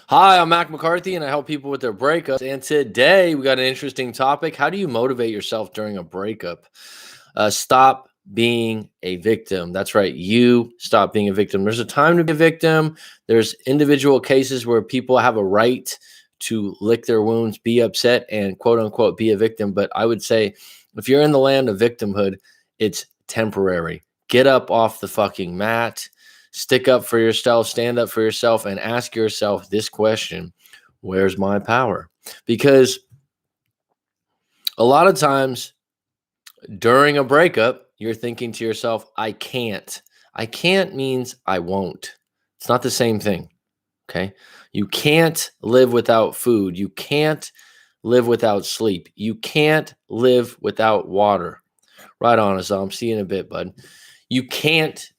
Hi, I'm Mac McCarthy, and I help people with their breakups. And today we got an interesting topic. How do you motivate yourself during a breakup? Stop being a victim. That's right. You stop being a victim. There's a time to be a victim. There's individual cases where people have a right to lick their wounds, be upset, and quote unquote be a victim. But I would say if you're in the land of victimhood, it's temporary. Get up off the fucking mat, stick up for yourself, stand up for yourself, and ask yourself this question: where's my power? Because a lot of times during a breakup, you're thinking to yourself, I can't. I can't means I won't. It's not the same thing. Okay. You can't live without food. You can't live without sleep. You can't live without water. Right on, Azam. See you in a bit, bud. You can't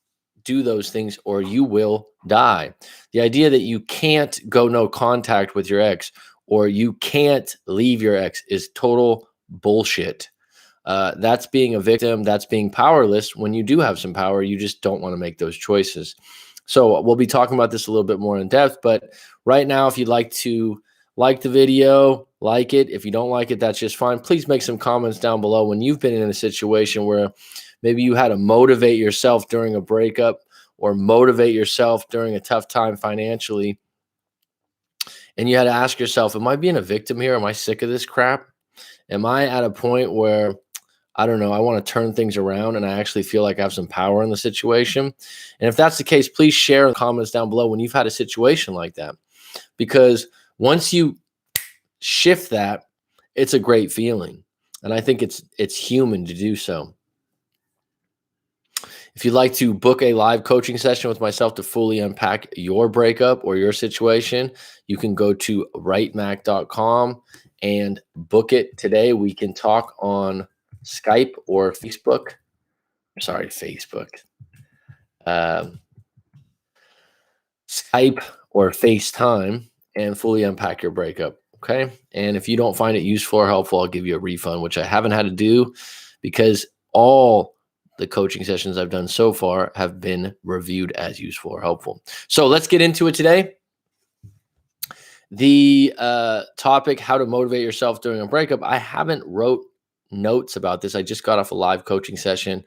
do those things or you will die. The idea that you can't go no contact with your ex or you can't leave your ex is total bullshit. That's being a victim. That's being powerless. When you do have some power, you just don't want to make those choices. So we'll be talking about this a little bit more in depth. But right now, if you'd like to like the video, like it. If you don't like it, that's just fine. Please make some comments down below when you've been in a situation where maybe you had to motivate yourself during a breakup or motivate yourself during a tough time financially. And you had to ask yourself, am I being a victim here? Am I sick of this crap? Am I at a point where I don't know, I want to turn things around and I actually feel like I have some power in the situation? And if that's the case, please share in the comments down below when you've had a situation like that. Because once you shift that, it's a great feeling. And I think it's human to do so. If you'd like to book a live coaching session with myself to fully unpack your breakup or your situation, you can go to writemac.com and book it today. We can talk on Skype or Facebook. Sorry, Facebook. Skype or FaceTime and fully unpack your breakup. Okay. And if you don't find it useful or helpful, I'll give you a refund, which I haven't had to do because all the coaching sessions I've done so far have been reviewed as useful or helpful. So let's get into it today. The topic, how to motivate yourself during a breakup. I haven't wrote notes about this. I just got off a live coaching session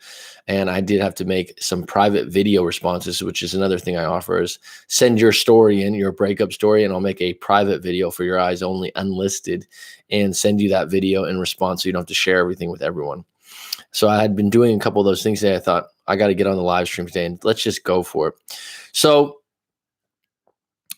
and I did have to make some private video responses, which is another thing I offer is send your story in, your breakup story, and I'll make a private video for your eyes only, unlisted, and send you that video in response so you don't have to share everything with everyone. So I had been doing a couple of those things today. I thought I got to get on the live stream today and let's just go for it. So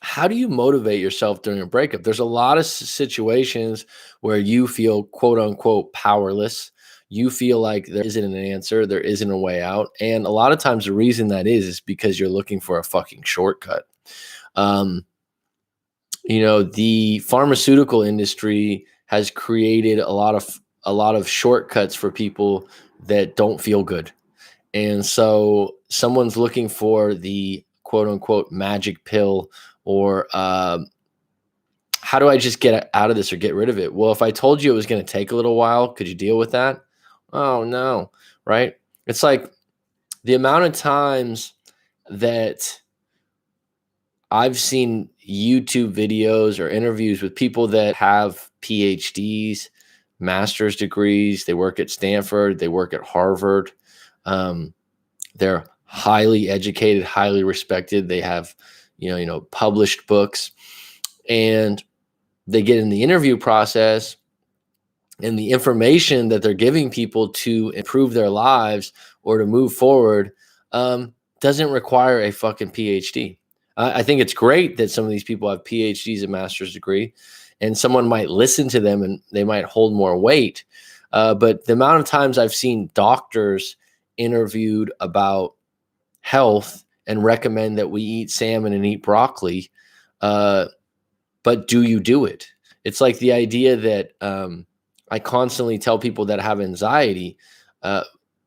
how do you motivate yourself during a breakup? There's a lot of situations where you feel quote unquote powerless. You feel like there isn't an answer, there isn't a way out. And a lot of times the reason that is because you're looking for a fucking shortcut. The pharmaceutical industry has created a lot of shortcuts for people that don't feel good. And so someone's looking for the quote unquote magic pill or how do I just get out of this or get rid of it? Well, if I told you it was going to take a little while, could you deal with that? Oh, no, right? It's like the amount of times that I've seen YouTube videos or interviews with people that have PhDs, master's degrees, they work at Stanford, they work at Harvard. They're highly educated, highly respected. They have, published books, and they get in the interview process and the information that they're giving people to improve their lives or to move forward doesn't require a fucking PhD. I think it's great that some of these people have PhDs and master's degree, and someone might listen to them and they might hold more weight. But the amount of times I've seen doctors interviewed about health and recommend that we eat salmon and eat broccoli, but do you do it? It's like the idea that I constantly tell people that have anxiety,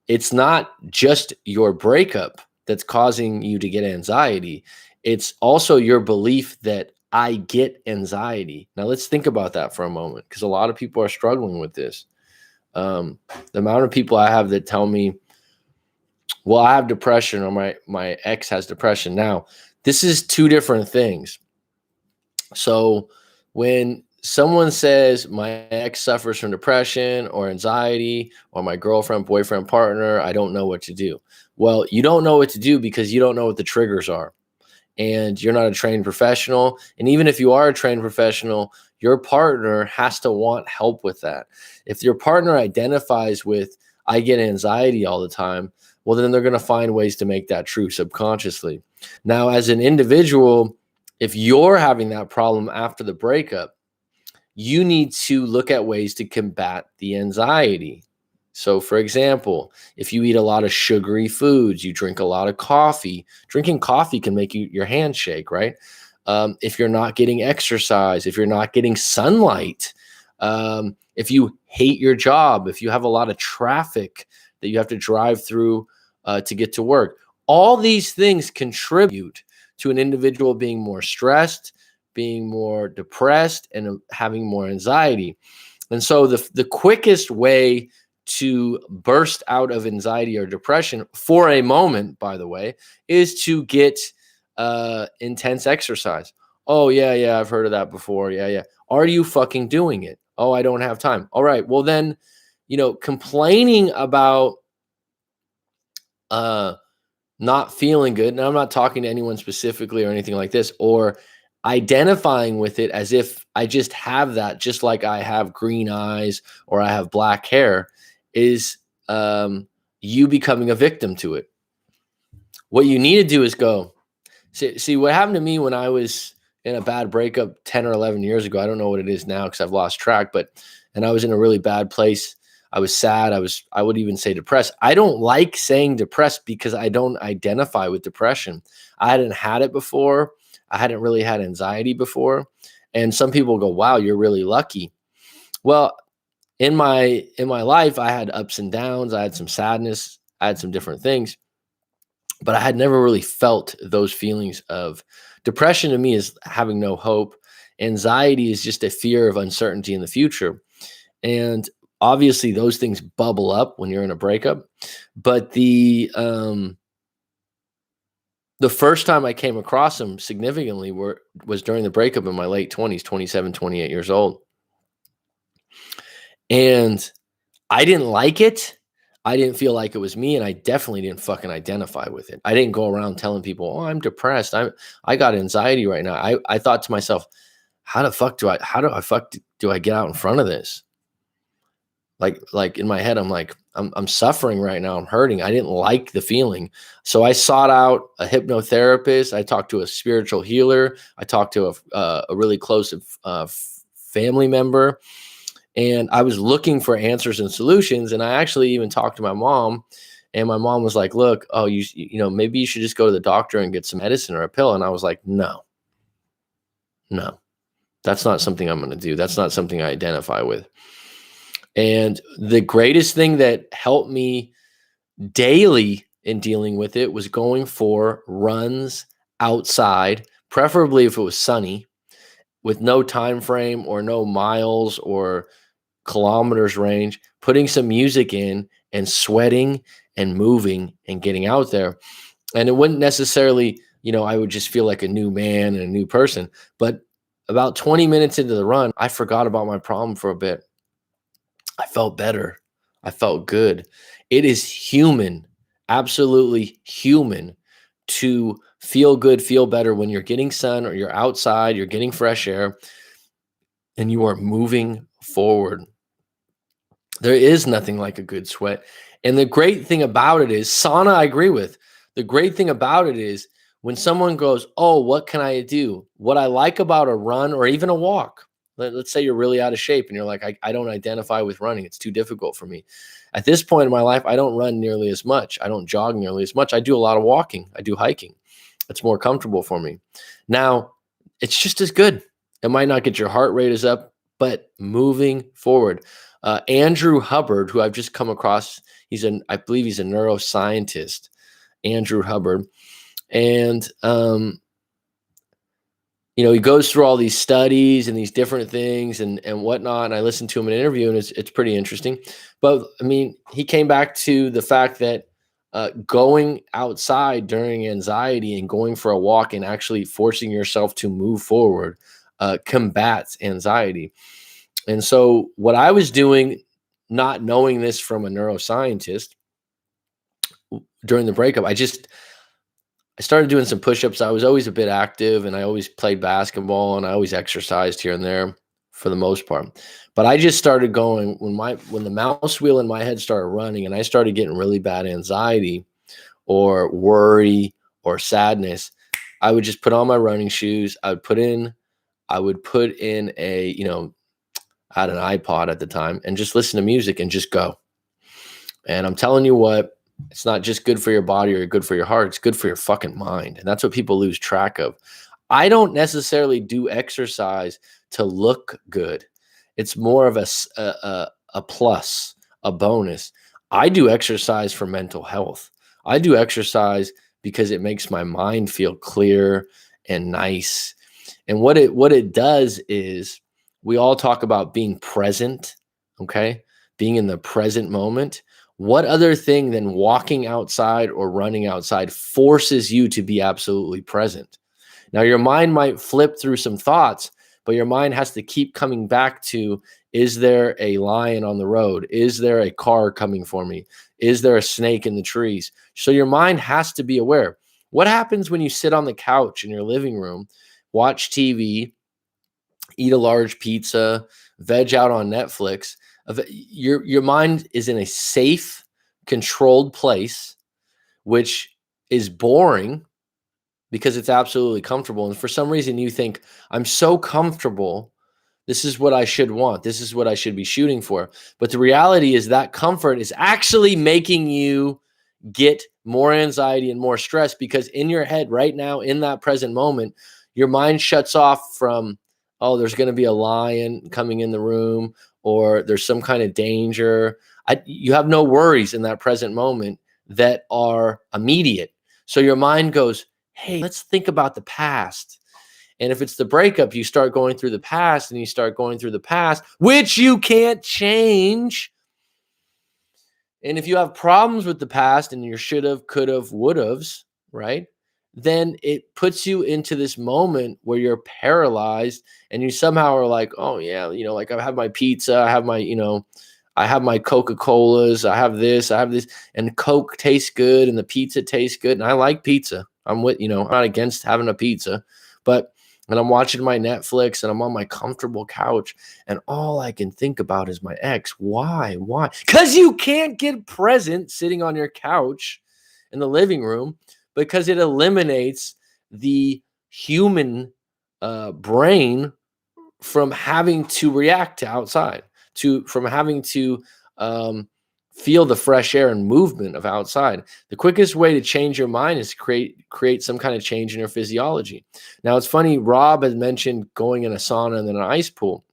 it's not just your breakup that's causing you to get anxiety. It's also your belief that I get anxiety. Now let's think about that for a moment, because a lot of people are struggling with this. The amount of people I have that tell me, well, I have depression or my ex has depression. Now, this is two different things. So when someone says my ex suffers from depression or anxiety, or my girlfriend, boyfriend, partner, I don't know what to do. Well, you don't know what to do because you don't know what the triggers are, and you're not a trained professional. And even if you are a trained professional, your partner has to want help with that. If your partner identifies with, I get anxiety all the time, well, then they're going to find ways to make that true subconsciously. Now, as an individual, if you're having that problem after the breakup, you need to look at ways to combat the anxiety. So, for example, if you eat a lot of sugary foods, you drink a lot of coffee, drinking coffee can make your hand shake, right? If you're not getting exercise, if you're not getting sunlight, if you hate your job, if you have a lot of traffic that you have to drive through to get to work, all these things contribute to an individual being more stressed, being more depressed, and having more anxiety. And so the quickest way to burst out of anxiety or depression for a moment, by the way, is to get intense exercise. Oh, yeah, I've heard of that before. Yeah. Are you fucking doing it? Oh, I don't have time. All right. Well, then, complaining about uh, not feeling good, and I'm not talking to anyone specifically or anything like this, or identifying with it as if I just have that, just like I have green eyes or I have black hair, is you becoming a victim to it. What you need to do is go, see what happened to me when I was in a bad breakup 10 or 11 years ago. I don't know what it is now because I've lost track, and I was in a really bad place. I was sad. I would even say depressed. I don't like saying depressed because I don't identify with depression. I hadn't had it before. I hadn't really had anxiety before. And some people go, wow, you're really lucky. Well, in my life, I had ups and downs. I had some sadness. I had some different things, but I had never really felt those feelings of depression. To me is having no hope. Anxiety is just a fear of uncertainty in the future. And obviously those things bubble up when you're in a breakup. But the first time I came across them significantly was during the breakup in my late 20s, 27, 28 years old. And I didn't like it. I didn't feel like it was me, and I definitely didn't fucking identify with it. I didn't go around telling people, "Oh, I'm depressed. I got anxiety right now." I thought to myself, how do I get out in front of this? Like in my head, I'm like, I'm suffering right now. I'm hurting. I didn't like the feeling. So I sought out a hypnotherapist. I talked to a spiritual healer. I talked to a really close family member. And I was looking for answers and solutions. And I actually even talked to my mom. And my mom was like, look, oh, maybe you should just go to the doctor and get some medicine or a pill. And I was like, no, that's not something I'm going to do. That's not something I identify with. And the greatest thing that helped me daily in dealing with it was going for runs outside, preferably if it was sunny, with no time frame or no miles or kilometers range, putting some music in and sweating and moving and getting out there. And it wouldn't necessarily, I would just feel like a new man and a new person. But about 20 minutes into the run, I forgot about my problem for a bit. I felt better. I felt good. It is human, absolutely human, to feel good, feel better when you're getting sun or you're outside, you're getting fresh air, and you are moving forward. There is nothing like a good sweat. And the great thing about it is, sauna, I agree with. The great thing about it is when someone goes, oh, what can I do? What I like about a run or even a walk, let's say you're really out of shape and you're like, I don't identify with running. It's too difficult for me. At this point in my life, I don't run nearly as much. I don't jog nearly as much. I do a lot of walking. I do hiking. It's more comfortable for me. Now, it's just as good. It might not get your heart rate as up, but moving forward. Andrew Hubbard, who I've just come across, I believe he's a neuroscientist, Andrew Hubbard. And, he goes through all these studies and these different things and whatnot. And I listened to him in an interview, and it's pretty interesting. But I mean, he came back to the fact that going outside during anxiety and going for a walk and actually forcing yourself to move forward combats anxiety. And so what I was doing, not knowing this from a neuroscientist during the breakup, I started doing some push-ups. I was always a bit active, and I always played basketball, and I always exercised here and there for the most part. But I just started going when the mouse wheel in my head started running, and I started getting really bad anxiety or worry or sadness. I would just put on my running shoes. I would put in a, I had an iPod at the time, and just listen to music and just go. And I'm telling you what, it's not just good for your body or good for your heart. It's good for your fucking mind. And that's what people lose track of. I don't necessarily do exercise to look good. It's more of a plus, a bonus. I do exercise for mental health. I do exercise because it makes my mind feel clear and nice. And what it does is, we all talk about being present, okay? Being in the present moment. What other thing than walking outside or running outside forces you to be absolutely present? Now, your mind might flip through some thoughts, but your mind has to keep coming back to, is there a lion on the road? Is there a car coming for me? Is there a snake in the trees? So your mind has to be aware. What happens when you sit on the couch in your living room, watch TV, eat a large pizza, veg out on Netflix? Your mind is in a safe, controlled place, which is boring because it's absolutely comfortable. And for some reason you think, I'm so comfortable, this is what I should want, this is what I should be shooting for. But the reality is that comfort is actually making you get more anxiety and more stress, because in your head right now, in that present moment, your mind shuts off from, oh, there's going to be a lion coming in the room, or there's some kind of danger. You have no worries in that present moment that are immediate. So your mind goes, hey, let's think about the past. And if it's the breakup, you start going through the past, and you start going through the past, which you can't change. And if you have problems with the past and your should have, could have, would have's, right? Then it puts you into this moment where you're paralyzed, and you somehow are like, oh yeah, like I have my pizza, I have my, I have my Coca-Colas, I have this, and Coke tastes good and the pizza tastes good. And I like pizza. I'm not against having a pizza, and I'm watching my Netflix, and I'm on my comfortable couch, and all I can think about is my ex. Why? Because you can't get present sitting on your couch in the living room, because it eliminates the human brain from having to react to outside, from having to feel the fresh air and movement of outside. The quickest way to change your mind is to create some kind of change in your physiology. Now, it's funny, Rob has mentioned going in a sauna and then an ice pool.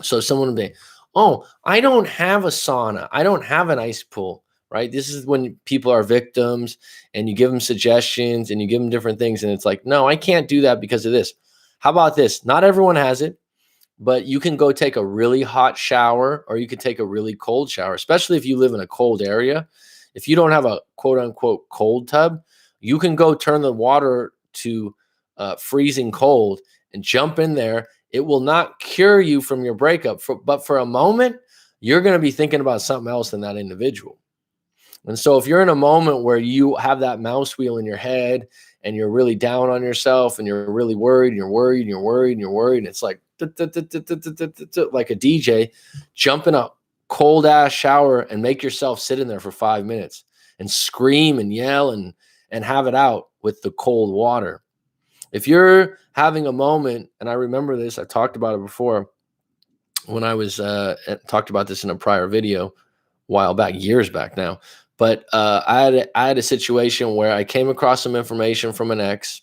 So someone will be, oh, I don't have a sauna, I don't have an ice pool, right? This is when people are victims, and you give them suggestions and you give them different things, and it's like, no, I can't do that because of this. How about this? Not everyone has it, but you can go take a really hot shower, or you can take a really cold shower, especially if you live in a cold area. If you don't have a quote unquote cold tub, you can go turn the water to freezing cold and jump in there. It will not cure you from your breakup, but for a moment, you're going to be thinking about something else than that individual. And so if you're in a moment where you have that mouse wheel in your head, and you're really down on yourself, and you're really worried, and you're worried, and you're worried, and you're worried, and it's like like a DJ, jump in a cold ass shower and make yourself sit in there for 5 minutes and scream and yell and have it out with the cold water. If you're having a moment, and I remember this, I talked about it before when I was talked about this in a prior video a while back, years back now. But I had a situation where I came across some information from an ex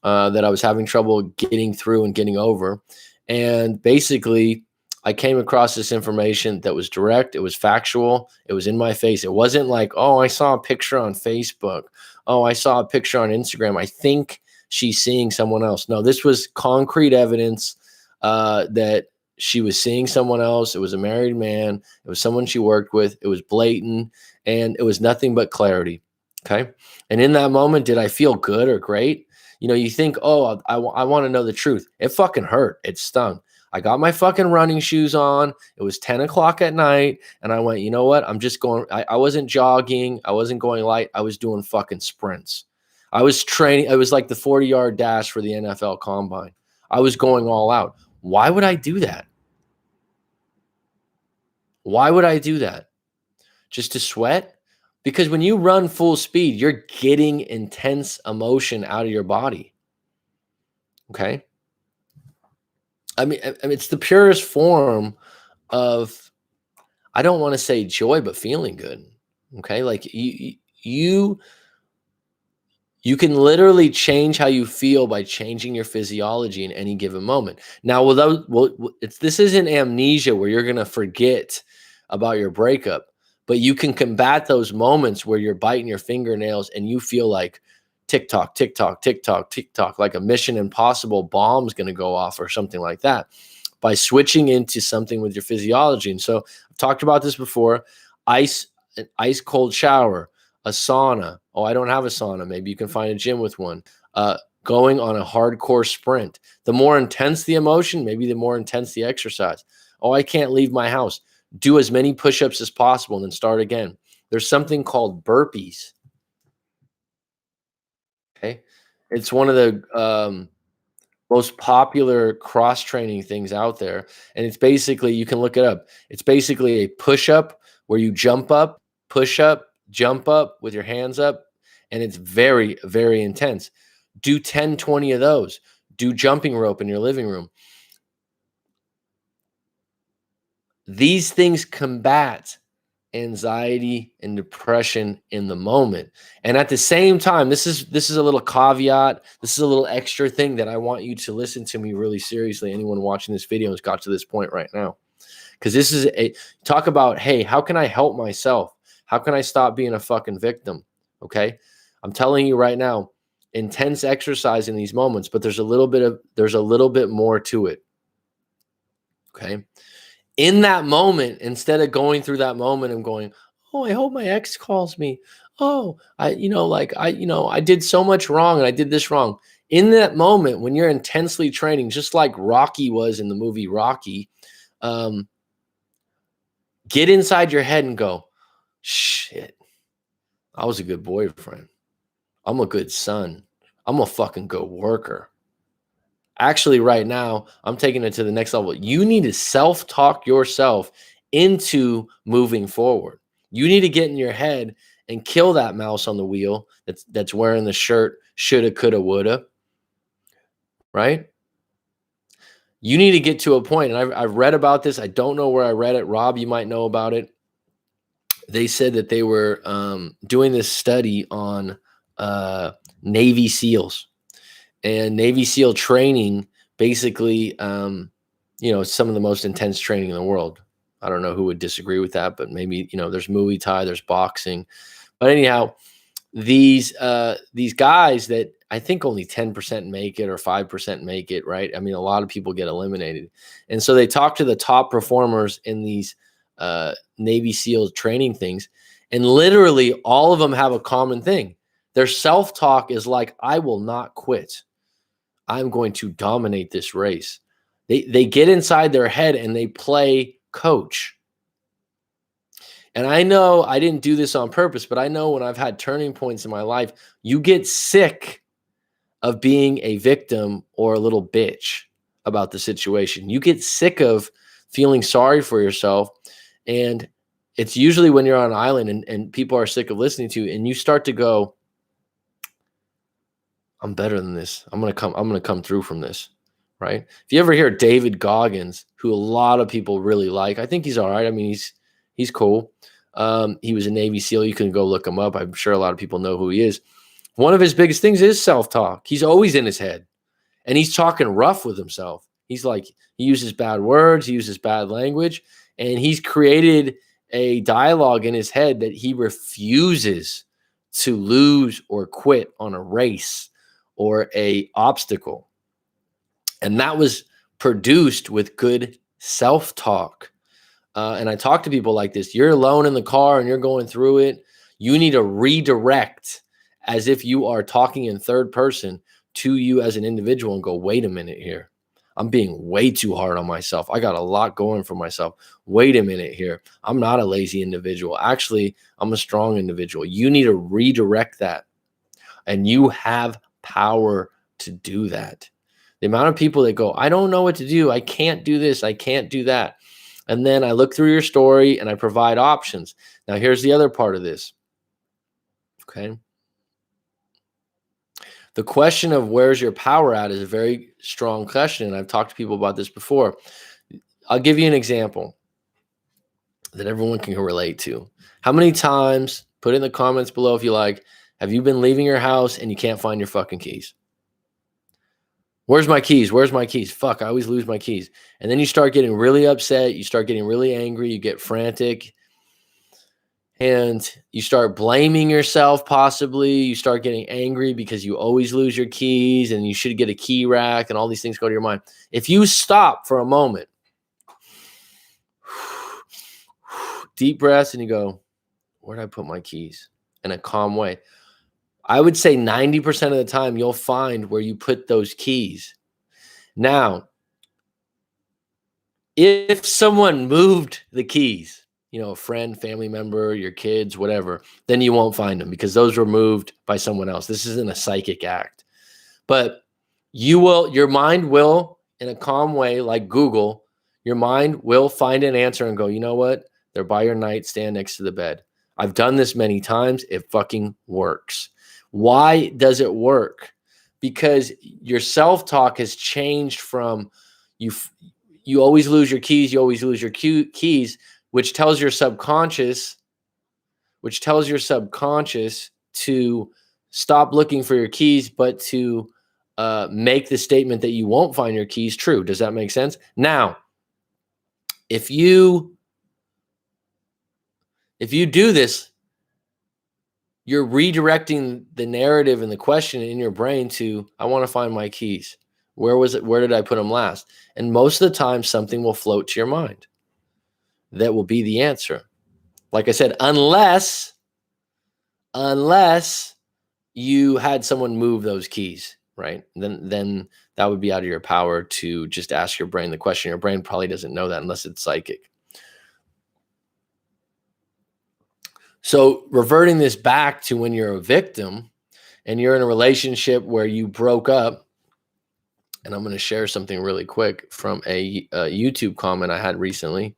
that I was having trouble getting through and getting over. And basically, I came across this information that was direct. It was factual. It was in my face. It wasn't like, oh, I saw a picture on Facebook. Oh, I saw a picture on Instagram. I think she's seeing someone else. No, this was concrete evidence that she was seeing someone else. It was a married man. It was someone she worked with. It was blatant, and it was nothing but clarity. Okay. And in that moment, did I feel good or great? you think, oh, I want to know the truth. It fucking hurt. It stung. I got my fucking running shoes on. It was 10 o'clock at night. And I went, you know what? I'm just going, I wasn't jogging. I wasn't going light. I was doing fucking sprints. I was training. It was like the 40-yard dash for the NFL combine. I was going all out. Why would I do that? Why would I do that? Just to sweat? Because when you run full speed, you're getting intense emotion out of your body. Okay? I mean, it's the purest form of, I don't want to say joy, but feeling good. Okay? Like you can literally change how you feel by changing your physiology in any given moment. Now, this isn't amnesia where you're going to forget about your breakup, but you can combat those moments where you're biting your fingernails and you feel like tick tock, tick tock, tick tock, tick tock, like a Mission Impossible bomb's going to go off or something like that, by switching into something with your physiology. And so I've talked about this before: an ice cold shower, a sauna. Oh, I don't have a sauna. Maybe you can find a gym with one. Going on a hardcore sprint. The more intense the emotion, maybe the more intense the exercise. Oh, I can't leave my house. Do as many push-ups as possible and then start again. There's something called burpees. Okay. It's one of the most popular cross-training things out there. And it's basically, you can look it up. It's basically a push-up where you jump up, push up, jump up with your hands up. And it's very, very intense. Do 10, 20 of those. Do jumping rope in your living room. These things combat anxiety and depression in the moment. And at the same time, this is a little caveat. This is a little extra thing that I want you to listen to me really seriously. Anyone watching this video has got to this point right now. Because this is talk about, hey, how can I help myself? How can I stop being a fucking victim? Okay. I'm telling you right now, intense exercise in these moments, but there's a little bit more to it. Okay. In that moment, instead of going through that moment and going, oh, I hope my ex calls me. Oh, I did so much wrong and I did this wrong. In that moment, when you're intensely training, just like Rocky was in the movie Rocky, get inside your head and go, shit, I was a good boyfriend. I'm a good son. I'm a fucking good worker. Actually, right now, I'm taking it to the next level. You need to self-talk yourself into moving forward. You need to get in your head and kill that mouse on the wheel that's wearing the shirt, shoulda, coulda, woulda, right? You need to get to a point, and I've read about this. I don't know where I read it. Rob, you might know about it. They said that they were doing this study on Navy SEALs. And Navy SEAL training, basically, some of the most intense training in the world. I don't know who would disagree with that, but maybe, there's Muay Thai, there's boxing. But anyhow, these guys that I think only 10% make it or 5% make it, right? I mean, a lot of people get eliminated. And so they talk to the top performers in these Navy SEAL training things, and literally all of them have a common thing. Their self-talk is like, I will not quit. I'm going to dominate this race. They get inside their head and they play coach. And I know I didn't do this on purpose, but I know when I've had turning points in my life, you get sick of being a victim or a little bitch about the situation. You get sick of feeling sorry for yourself. And it's usually when you're on an island and people are sick of listening to you, and you start to go, I'm better than this. I'm going to come through from this. Right. If you ever hear David Goggins, who a lot of people really like, I think he's all right. I mean, he's cool. He was a Navy SEAL. You can go look him up. I'm sure a lot of people know who he is. One of his biggest things is self-talk. He's always in his head and he's talking rough with himself. He's like, he uses bad words. He uses bad language, and he's created a dialogue in his head that he refuses to lose or quit on a race or a obstacle. And that was produced with good self-talk. And I talk to people like this. You're alone in the car and you're going through it. You need to redirect as if you are talking in third person to you as an individual and go, wait a minute here. I'm being way too hard on myself. I got a lot going for myself. Wait a minute here. I'm not a lazy individual. Actually, I'm a strong individual. You need to redirect that. And you have power to do that. The amount of people that go, I don't know what to do. I can't do this. I can't do that. And then I look through your story and I provide options. Now, here's the other part of this. Okay. The question of where's your power at is a very strong question. And I've talked to people about this before. I'll give you an example that everyone can relate to. How many times, put it in the comments below if you like, have you been leaving your house and you can't find your fucking keys? Where's my keys? Where's my keys? Fuck, I always lose my keys. And then you start getting really upset. You start getting really angry. You get frantic. And you start blaming yourself, possibly. You start getting angry because you always lose your keys and you should get a key rack and all these things go to your mind. If you stop for a moment, deep breaths, and you go, where did I put my keys? In a calm way. I would say 90% of the time you'll find where you put those keys. Now, if someone moved the keys, a friend, family member, your kids, whatever, then you won't find them because those were moved by someone else. This isn't a psychic act. But your mind will, in a calm way, like Google, your mind will find an answer and go, you know what? They're by your nightstand next to the bed. I've done this many times. It fucking works. Why does it work? Because your self-talk has changed from you always lose your keys, you always lose your keys, which tells your subconscious to stop looking for your keys, but to make the statement that you won't find your keys true. Does that make sense? Now, if you do this, you're redirecting the narrative and the question in your brain to, I want to find my keys. Where was it? Where did I put them last? And most of the time, something will float to your mind that will be the answer. Like I said, unless you had someone move those keys, right? Then that would be out of your power to just ask your brain the question. Your brain probably doesn't know that unless it's psychic. So reverting this back to when you're a victim and you're in a relationship where you broke up, and I'm going to share something really quick from a YouTube comment I had recently.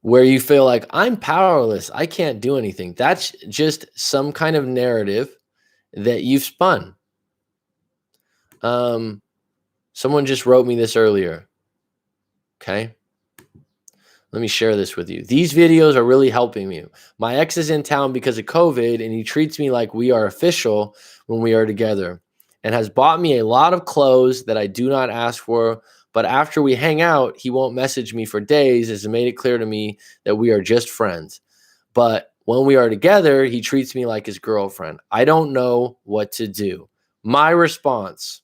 Where you feel like I'm powerless, I can't do anything. That's just some kind of narrative that you've spun. Someone just wrote me this earlier. Okay. Let me share this with you. These videos are really helping me. My ex is in town because of COVID, and he treats me like we are official when we are together and has bought me a lot of clothes that I do not ask for. But after we hang out, he won't message me for days, as it made it clear to me that we are just friends. But when we are together, he treats me like his girlfriend. I don't know what to do. My response: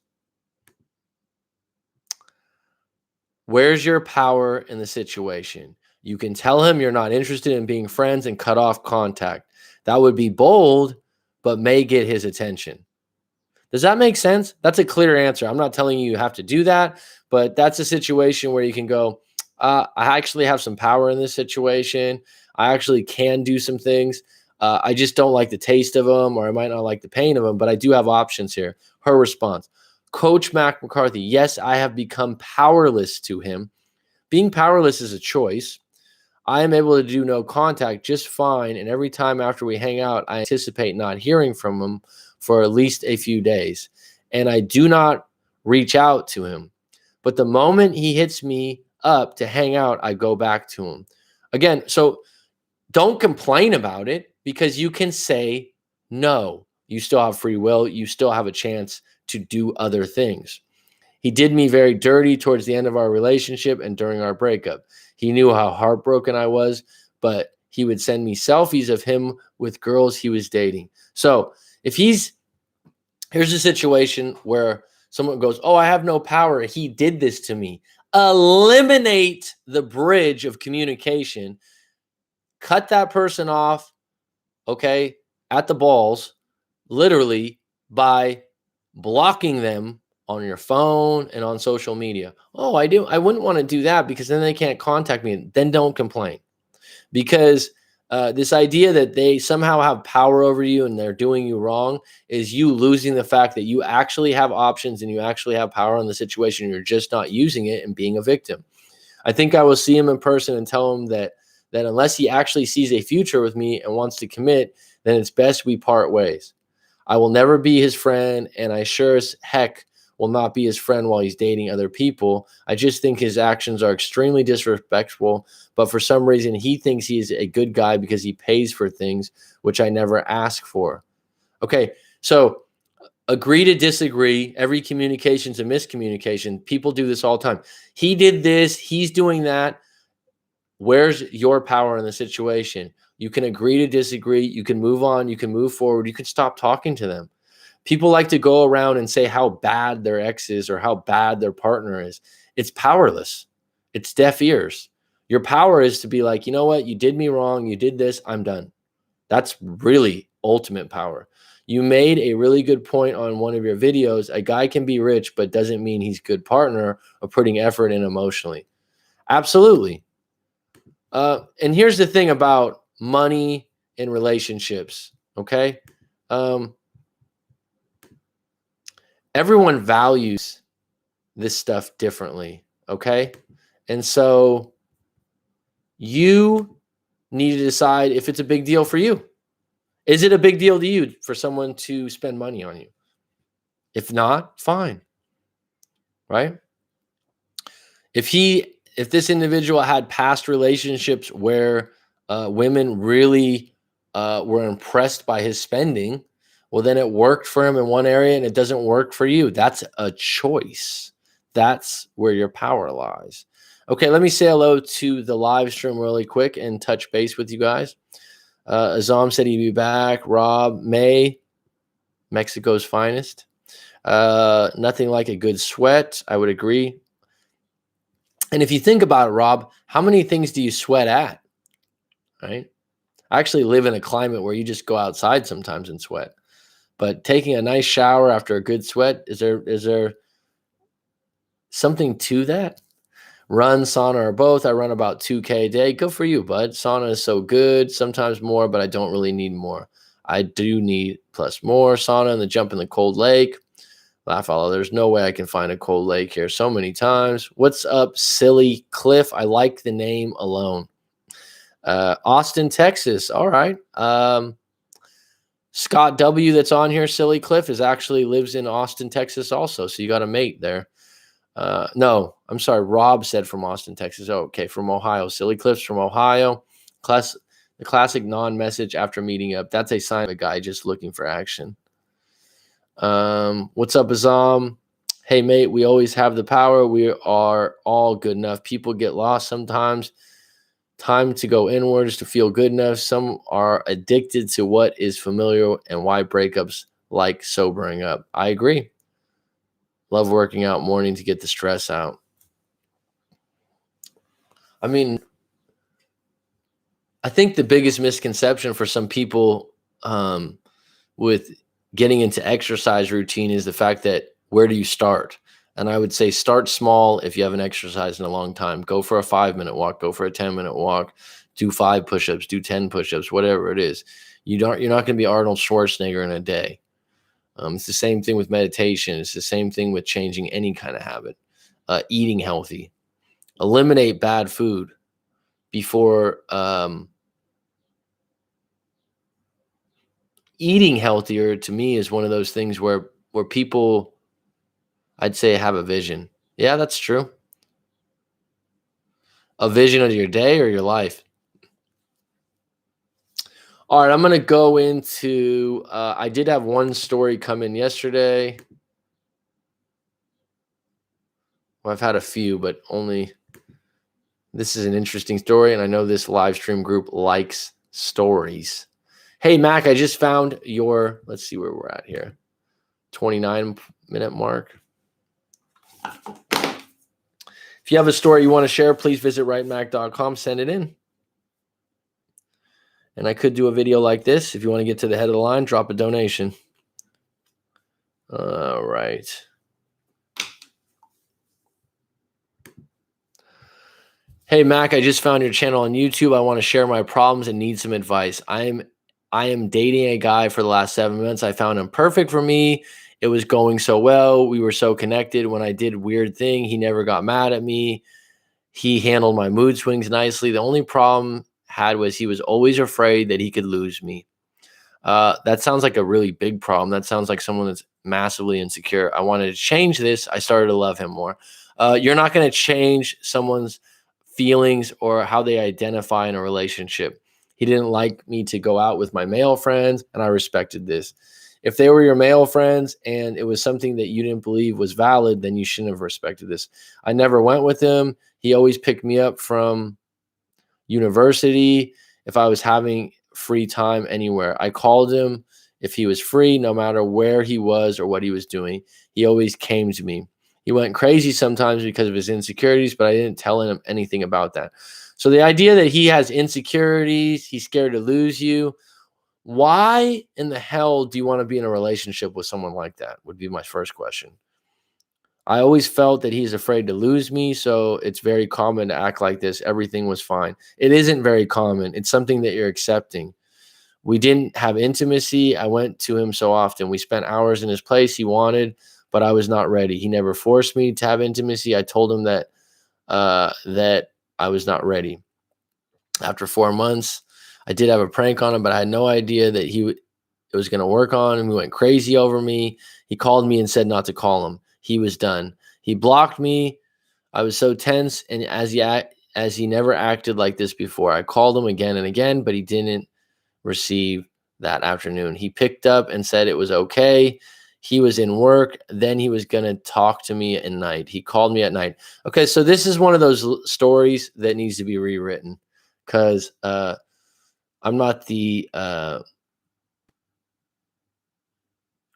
where's your power in the situation? You can tell him you're not interested in being friends and cut off contact. That would be bold, but may get his attention. Does that make sense? That's a clear answer. I'm not telling you have to do that, but that's a situation where you can go, I actually have some power in this situation. I actually can do some things. I just don't like the taste of them, or I might not like the pain of them, but I do have options here. Her response: Coach Mac McCarthy, yes, I have become powerless to him. Being powerless is a choice. I am able to do no contact just fine, and every time after we hang out, I anticipate not hearing from him for at least a few days, and I do not reach out to him. But the moment he hits me up to hang out, I go back to him. Again, so don't complain about it, because you can say no. You still have free will. You still have a chance to do other things. He did me very dirty towards the end of our relationship and during our breakup. He knew how heartbroken I was, but he would send me selfies of him with girls he was dating. So here's a situation where someone goes, oh, I have no power. He did this to me. Eliminate the bridge of communication. Cut that person off. Okay. at the balls, literally, by blocking them on your phone and on social media. Oh, I wouldn't want to do that because then they can't contact me. Then don't complain, because this idea that they somehow have power over you and they're doing you wrong is you losing the fact that you actually have options and you actually have power in the situation. You're just not using it and being a victim. I think I will see him in person and tell him that unless he actually sees a future with me and wants to commit, then it's best we part ways. I will never be his friend, and I sure as heck will not be his friend while he's dating other people. I just think his actions are extremely disrespectful, but for some reason he thinks he's a good guy because he pays for things, which I never ask for. Okay, so agree to disagree. Every communication is a miscommunication. People do this all the time. He did this, he's doing that. Where's your power in the situation? You can agree to disagree. You can move on. You can move forward. You can stop talking to them. People like to go around and say how bad their ex is or how bad their partner is. It's powerless. It's deaf ears. Your power is to be like, you know what? You did me wrong. You did this. I'm done. That's really ultimate power. You made a really good point on one of your videos. A guy can be rich, but doesn't mean he's a good partner or putting effort in emotionally. Absolutely. And here's the thing about money and relationships, okay? Everyone values this stuff differently, okay? And so you need to decide if it's a big deal for you. Is it a big deal to you for someone to spend money on you? If not, fine, right? If this individual had past relationships where women really were impressed by his spending, well, then it worked for him in one area and it doesn't work for you. That's a choice. That's where your power lies. Okay, let me say hello to the live stream really quick and touch base with you guys. Azam said he'd be back. Rob May, Mexico's finest. Nothing like a good sweat. I would agree. And if you think about it, Rob, how many things do you sweat at? Right? I actually live in a climate where you just go outside sometimes and sweat. But taking a nice shower after a good sweat, is there something to that? Run, sauna, or both. I run about 2K a day. Good for you, bud. Sauna is so good. Sometimes more, but I don't really need more. I do need plus more sauna and the jump in the cold lake. Laugh out loud. There's no way I can find a cold lake here so many times. What's up, Silly Cliff? I like the name alone. Austin, Texas. All right. Scott W. that's on here, Silly Cliff, lives in Austin, Texas also. So you got a mate there. No, I'm sorry. Rob said from Austin, Texas. Oh, okay. From Ohio. Silly Cliff's from Ohio. The classic non-message after meeting up. That's a sign of a guy just looking for action. What's up, Azam? Hey, mate, we always have the power. We are all good enough. People get lost sometimes. Time to go inwards to feel good enough. Some are addicted to what is familiar and why breakups like sobering up. I agree. Love working out morning to get the stress out. I mean, I think the biggest misconception for some people with getting into exercise routine is the fact that where do you start? And I would say start small if you haven't exercised in a long time. Go for a 5-minute walk, go for a 10-minute walk, do 5 push-ups, do 10 push-ups, whatever it is. You're not going to be Arnold Schwarzenegger in a day. It's the same thing with meditation. It's the same thing with changing any kind of habit. Eating healthy. Eliminate bad food before eating healthier. To me, is one of those things where people, I'd say, have a vision. Yeah, that's true. A vision of your day or your life. All right, I'm going to go into, I did have one story come in yesterday. Well, I've had a few, but this is an interesting story, and I know this live stream group likes stories. Hey, Mac, I just found let's see where we're at here, 29-minute mark. If you have a story you want to share, please visit writemac.com, send it in. And I could do a video like this. If you want to get to the head of the line, drop a donation. All right. Hey, Mac, I just found your channel on YouTube. I want to share my problems and need some advice. I am dating a guy for the last 7 months. I found him perfect for me. It was going so well. We were so connected. When I did weird thing, he never got mad at me. He handled my mood swings nicely. The only problem had was he was always afraid that he could lose me. That sounds like a really big problem. That sounds like someone that's massively insecure. I wanted to change this. I started to love him more. You're not going to change someone's feelings or how they identify in a relationship. He didn't like me to go out with my male friends, and I respected this. If they were your male friends and it was something that you didn't believe was valid, then you shouldn't have respected this. I never went with him. He always picked me up from university if I was having free time anywhere. I called him if he was free, no matter where he was or what he was doing. He always came to me. He went crazy sometimes because of his insecurities, but I didn't tell him anything about that. So the idea that he has insecurities, he's scared to lose you. Why in the hell do you want to be in a relationship with someone like that? Would be my first question. I always felt that he's afraid to lose me, so it's very common to act like this. Everything was fine. It isn't very common. It's something that you're accepting. We didn't have intimacy. I went to him so often. We spent hours in his place he wanted, but I was not ready. He never forced me to have intimacy. I told him that that I was not ready. After 4 months, I did have a prank on him, but I had no idea that it was going to work on him. He went crazy over me. He called me and said not to call him. He was done. He blocked me. I was so tense, and as he never acted like this before. I called him again and again, but he didn't receive that afternoon. He picked up and said it was okay. He was in work. Then he was going to talk to me at night. He called me at night. Okay, so this is one of those stories that needs to be rewritten because I'm not the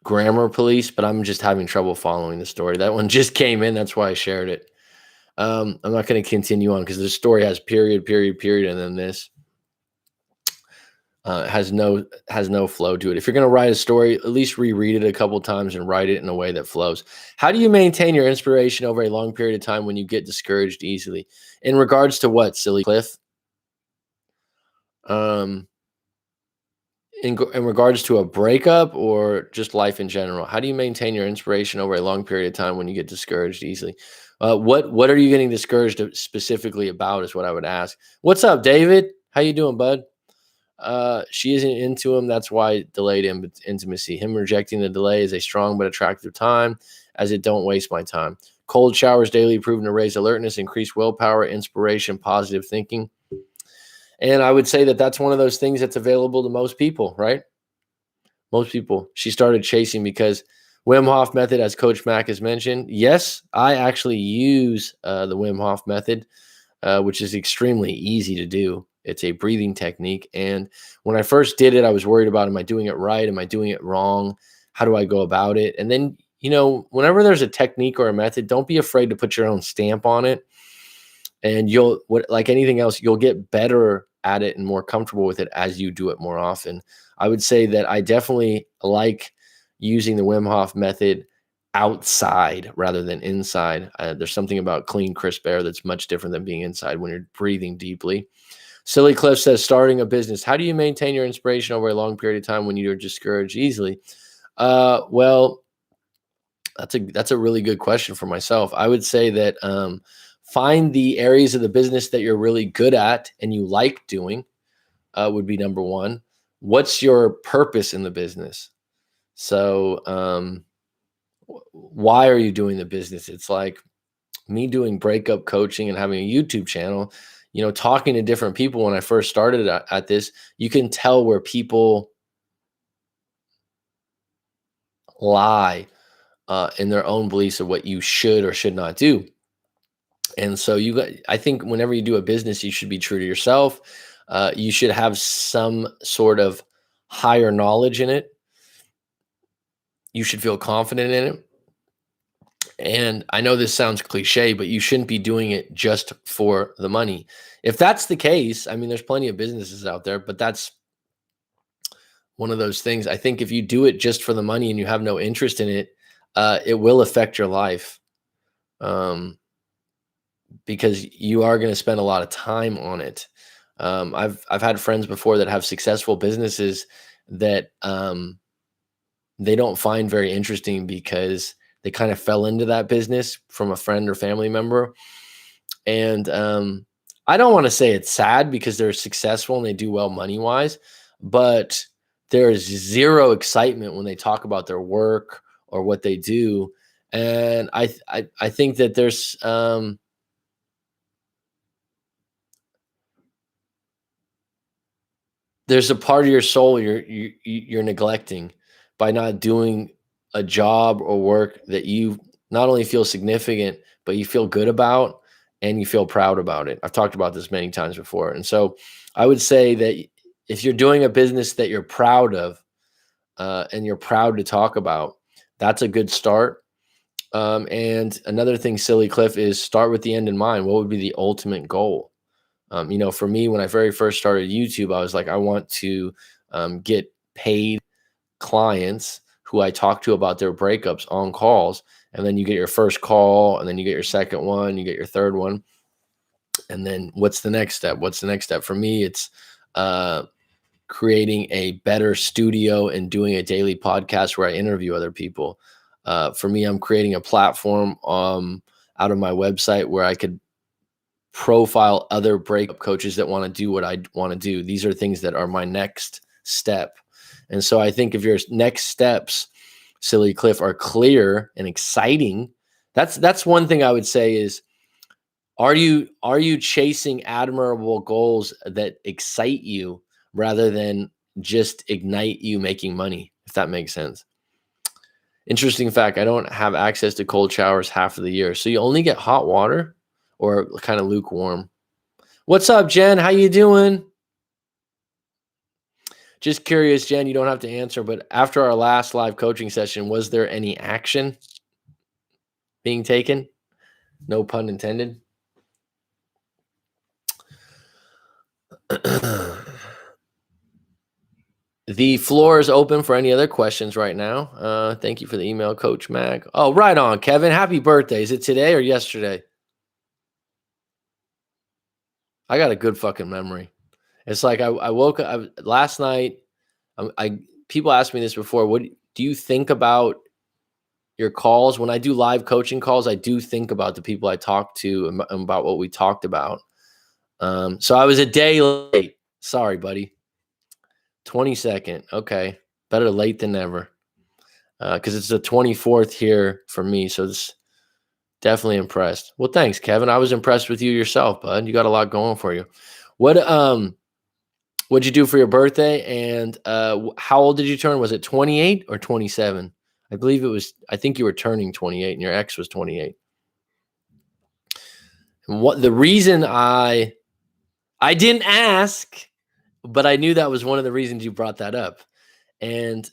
grammar police, but I'm just having trouble following the story. That one just came in. That's why I shared it. I'm not going to continue on because the story has period, and then this has no flow to it. If you're going to write a story, at least reread it a couple times and write it in a way that flows. How do you maintain your inspiration over a long period of time when you get discouraged easily? In regards to what, Silly Cliff? In regards to a breakup or just life in general, how do you maintain your inspiration over a long period of time when you get discouraged easily? What are you getting discouraged specifically about is what I would ask. What's up, David? How you doing, bud? She isn't into him. That's why delayed intimacy. Him rejecting the delay is a strong but attractive time, as it don't waste my time. Cold showers daily proven to raise alertness, increase willpower, inspiration, positive thinking. And I would say that that's one of those things that's available to most people, right? Most people. She started chasing because Wim Hof method, as Coach Mac has mentioned. Yes, I actually use the Wim Hof method, which is extremely easy to do. It's a breathing technique. And when I first did it, I was worried about, am I doing it right? Am I doing it wrong? How do I go about it? And then, whenever there's a technique or a method, don't be afraid to put your own stamp on it. And like anything else, you'll get better at it and more comfortable with it as you do it more often. I would say that I definitely like using the Wim Hof method outside rather than inside. There's something about clean, crisp air that's much different than being inside when you're breathing deeply. Silly Cliff says, starting a business. How do you maintain your inspiration over a long period of time when you're discouraged easily? Well, that's a really good question for myself. I would say that find the areas of the business that you're really good at and you like doing would be number one. What's your purpose in the business? So why are you doing the business? It's like me doing breakup coaching and having a YouTube channel, talking to different people. When I first started at this, you can tell where people lie in their own beliefs of what you should or should not do. And so I think whenever you do a business, you should be true to yourself. You should have some sort of higher knowledge in it. You should feel confident in it. And I know this sounds cliche, but you shouldn't be doing it just for the money. If that's the case, I mean, there's plenty of businesses out there, but that's one of those things. I think if you do it just for the money and you have no interest in it, it will affect your life. Because you are going to spend a lot of time on it. I've had friends before that have successful businesses that they don't find very interesting because they kind of fell into that business from a friend or family member. And I don't want to say it's sad because they're successful and they do well money wise, but there is zero excitement when they talk about their work or what they do. And I think that there's a part of your soul you're neglecting by not doing a job or work that you not only feel significant, but you feel good about and you feel proud about it. I've talked about this many times before. And so I would say that if you're doing a business that you're proud of and you're proud to talk about, that's a good start. And another thing, Silly Cliff, is start with the end in mind. What would be the ultimate goal? For me, when I very first started YouTube, I was like, I want to get paid clients who I talk to about their breakups on calls. And then you get your first call, and then you get your second one, you get your third one. And then what's the next step? What's the next step? For me, it's creating a better studio and doing a daily podcast where I interview other people. For me, I'm creating a platform out of my website where I could profile other breakup coaches that want to do what I want to do. These are things that are my next step. And so I think if your next steps, Silly Cliff, are clear and exciting, that's one thing I would say is, are you chasing admirable goals that excite you rather than just ignite you making money, if that makes sense? Interesting fact, I don't have access to cold showers half of the year. So you only get hot water or kind of lukewarm. What's up, Jen? How you doing? Just curious, Jen, you don't have to answer, but after our last live coaching session, was there any action being taken? No pun intended. The floor is open for any other questions right now. Thank you for the email, Coach Mac. Oh, right on, Kevin. Happy birthday. Is it today or yesterday? I got a good fucking memory. It's like I woke up last night. People asked me this before. What do you think about your calls? When I do live coaching calls, I do think about the people I talk to and about what we talked about. So I was a day late. Sorry, buddy. 22nd. Okay. Better late than never. Because it's the 24th here for me. So it's definitely impressed. Well, thanks, Kevin. I was impressed with you yourself, bud. You got a lot going for you. What'd you do for your birthday? And how old did you turn? Was it 28 or 27? I think you were turning 28 and your ex was 28. And the reason I didn't ask, but I knew that was one of the reasons you brought that up. And,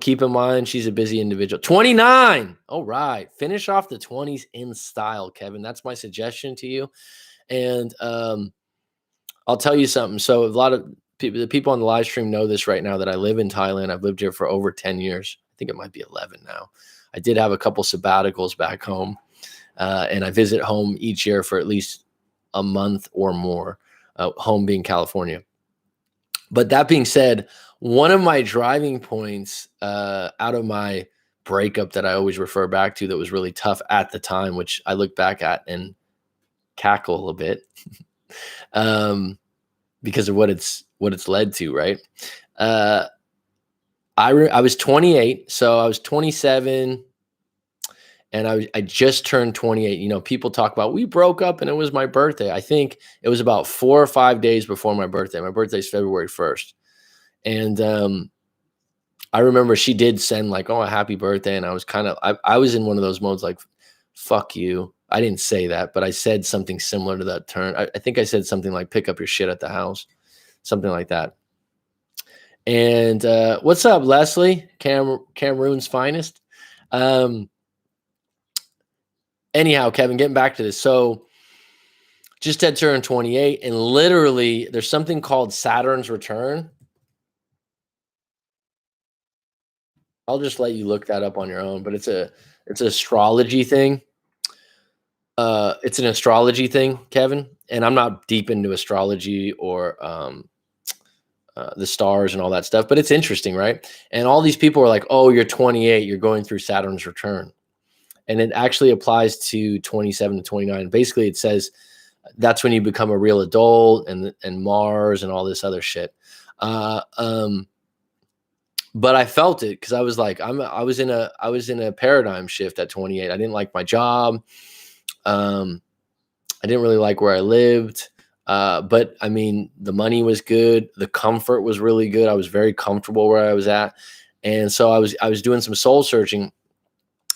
keep in mind, she's a busy individual. 29. All right. Finish off the 20s in style, Kevin. That's my suggestion to you. And I'll tell you something. So a lot of the people on the live stream know this right now, that I live in Thailand. I've lived here for over 10 years. I think it might be 11 now. I did have a couple sabbaticals back home. And I visit home each year for at least a month or more, home being California. But that being said, one of my driving points out of my breakup that I always refer back to that was really tough at the time, which I look back at and cackle a bit because of what it's led to, right? I was 28, so I was 27. And I just turned 28. People talk about we broke up and it was my birthday. I think it was about 4 or 5 days before my birthday. My birthday is February 1st. And I remember she did send like, oh, a happy birthday. And I was I was in one of those modes like, fuck you. I didn't say that, but I said something similar to that turn. I think I said something like, pick up your shit at the house, something like that. And what's up, Leslie? Cameroon's finest. Anyhow, Kevin, getting back to this. So just had turned 28, and literally there's something called Saturn's Return. I'll just let you look that up on your own, but it's an astrology thing. It's an astrology thing, Kevin, and I'm not deep into astrology or the stars and all that stuff, but it's interesting, right? And all these people are like, "Oh, you're 28, you're going through Saturn's return," and it actually applies to 27 to 29. Basically, it says that's when you become a real adult, and Mars and all this other shit. Uh, um, but I felt it because I was like, I was in a paradigm shift at 28. I didn't like my job. Um, I didn't really like where I lived. But I mean, the money was good. The comfort was really good. I was very comfortable where I was at. And so I was doing some soul searching.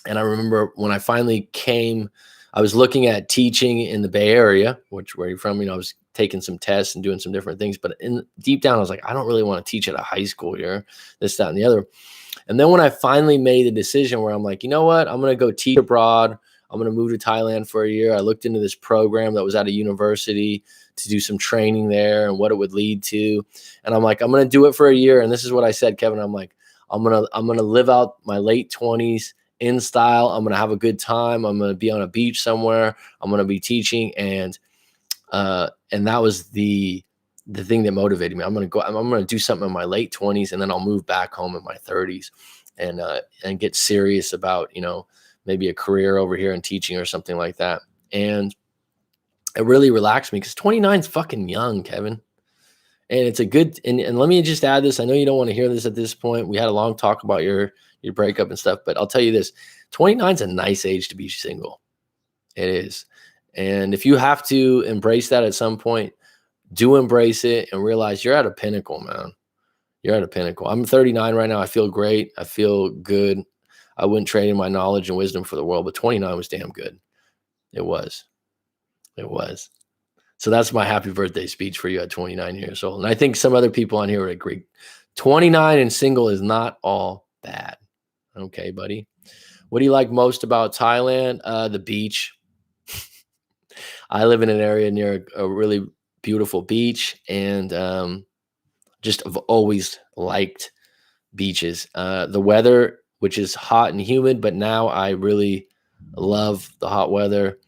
And I remember when I finally came, I was looking at teaching in the Bay Area, which where you're from, I was taking some tests and doing some different things. But in deep down, I was like, I don't really want to teach at a high school here, this, that, and the other. And then when I finally made the decision where I'm like, you know what, I'm going to go teach abroad. I'm going to move to Thailand for a year. I looked into this program that was at a university to do some training there and what it would lead to. And I'm like, I'm going to do it for a year. And this is what I said, Kevin. I'm like, I'm going to live out my late 20s in style. I'm going to have a good time. I'm going to be on a beach somewhere. I'm going to be teaching. And that was the thing that motivated me. I'm going to do something in my late 20s, and then I'll move back home in my 30s and get serious about, maybe a career over here in teaching or something like that. And it really relaxed me because 29 is fucking young, Kevin. And it's a good, and let me just add this. I know you don't want to hear this at this point. We had a long talk about your breakup and stuff, but I'll tell you this, 29 is a nice age to be single. It is. And if you have to embrace that at some point, do embrace it and realize you're at a pinnacle, man. You're at a pinnacle. I'm 39 right now. I feel great. I feel good. I wouldn't trade in my knowledge and wisdom for the world, but 29 was damn good. It was. It was. So that's my happy birthday speech for you at 29 years old. And I think some other people on here would agree. 29 and single is not all bad. Okay, buddy. What do you like most about Thailand? The beach. I live in an area near a really beautiful beach, and just have always liked beaches. The weather, which is hot and humid, but now I really love the hot weather.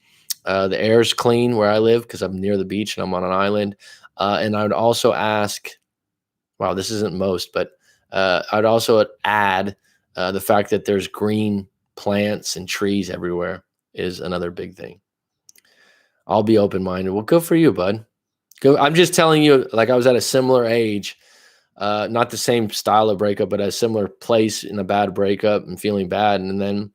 The air's clean where I live because I'm near the beach and I'm on an island. And I would also ask, wow, this isn't most, but I'd also add the fact that there's green plants and trees everywhere is another big thing. I'll be open-minded. Well, good for you, bud. Go. I'm just telling you, like, I was at a similar age, not the same style of breakup, but a similar place in a bad breakup and feeling bad. And then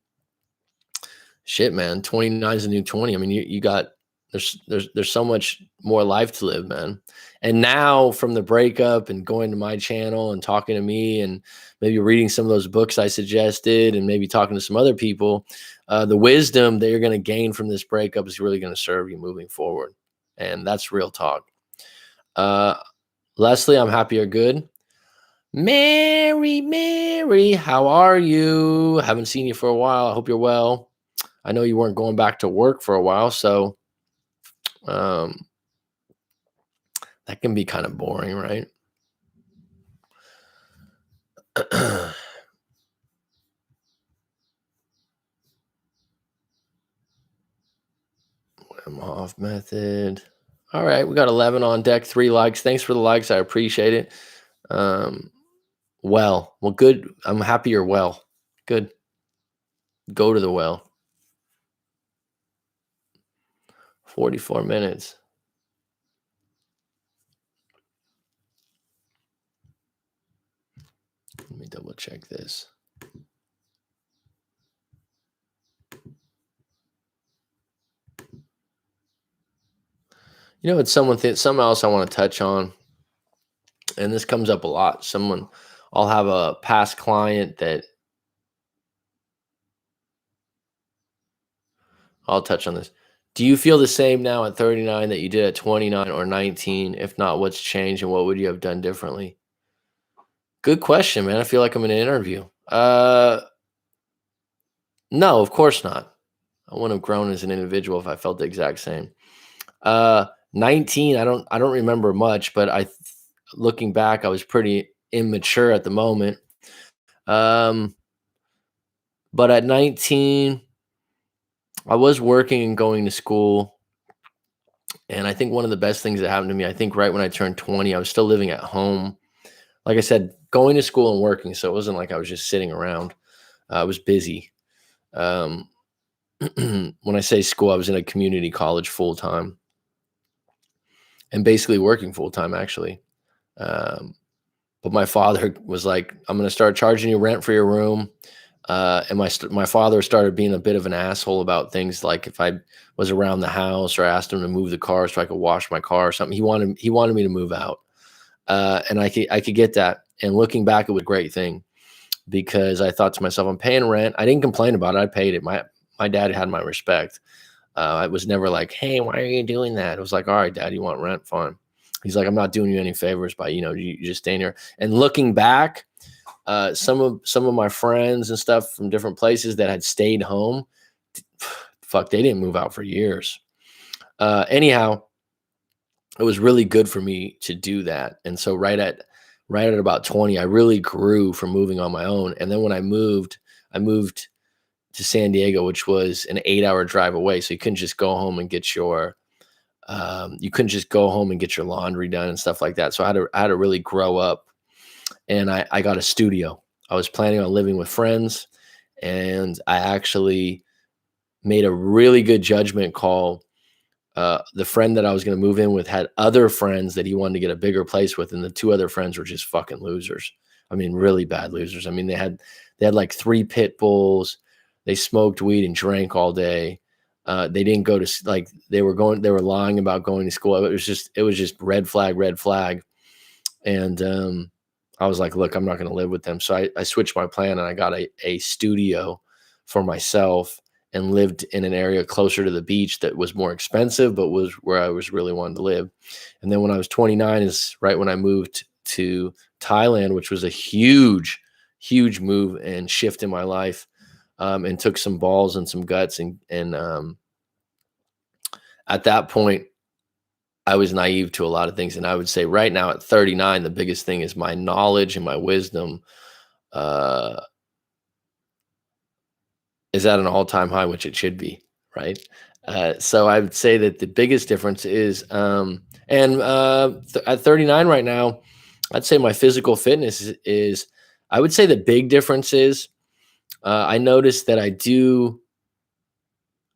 shit, man, 29 is a new 20. I mean, you got, there's so much more life to live, man. And now from the breakup and going to my channel and talking to me and maybe reading some of those books I suggested and maybe talking to some other people, the wisdom that you're going to gain from this breakup is really going to serve you moving forward. And that's real talk. Leslie, I'm happy you're good. Mary, how are you? Haven't seen you for a while. I hope you're well. I know you weren't going back to work for a while, so that can be kind of boring, right? Wim Hof method. All right, we got 11 on deck, 3 likes. Thanks for the likes. I appreciate it. Well, good. I'm happy you're well. Good. Go to the well. 44 minutes. Let me double check this. It's something else I want to touch on, and this comes up a lot. I'll have a past client that I'll touch on this. Do you feel the same now at 39 that you did at 29 or 19? If not, what's changed and what would you have done differently? Good question, man. I feel like I'm in an interview. No, of course not. I wouldn't have grown as an individual if I felt the exact same. 19, I don't remember much, but looking back, I was pretty immature at the moment. But at 19, I was working and going to school. And I think one of the best things that happened to me, I think right when I turned 20, I was still living at home. Like I said, going to school and working. So it wasn't like I was just sitting around. I was busy. Um, when I say school, I was in a community college full time and basically working full time, actually. Um, but my father was like, "I'm going to start charging you rent for your room." And my father started being a bit of an asshole about things, like if I was around the house or I asked him to move the car so I could wash my car or something. He wanted me to move out, and I could get that. And looking back, it was a great thing because I thought to myself, I'm paying rent. I didn't complain about it. I paid it. My dad had my respect. I was never like, "Hey, why are you doing that?" It was like, "All right, Dad, you want rent? Fine." He's like, "I'm not doing you any favors by you just staying here." And looking back, some of my friends and stuff from different places that had stayed home, fuck, they didn't move out for years. Anyhow, it was really good for me to do that. And so right at about 20, I really grew from moving on my own. And then when I moved to San Diego, which was an 8-hour drive away. So you couldn't just go home and get your laundry done and stuff like that. So I had to really grow up, and I got a studio. I was planning on living with friends, and I actually made a really good judgment call. The friend that I was going to move in with had other friends that he wanted to get a bigger place with, and the two other friends were just fucking losers. I mean, really bad losers. I mean, they had like 3 pit bulls. They smoked weed and drank all day. They didn't go to like they were lying about going to school. It was just red flag, red flag. And I was like, look, I'm not going to live with them. So I switched my plan and I got a studio for myself and lived in an area closer to the beach that was more expensive, but was where I was really wanting to live. And then when I was 29 is right when I moved to Thailand, which was a huge, huge move and shift in my life, and took some balls and some guts. And at that point, I was naive to a lot of things. And I would say right now at 39, the biggest thing is my knowledge and my wisdom uh, is at an all-time high, which it should be, right? So I would say that the biggest difference is, at 39 right now, I'd say my physical fitness is I would say the big difference is I noticed that I do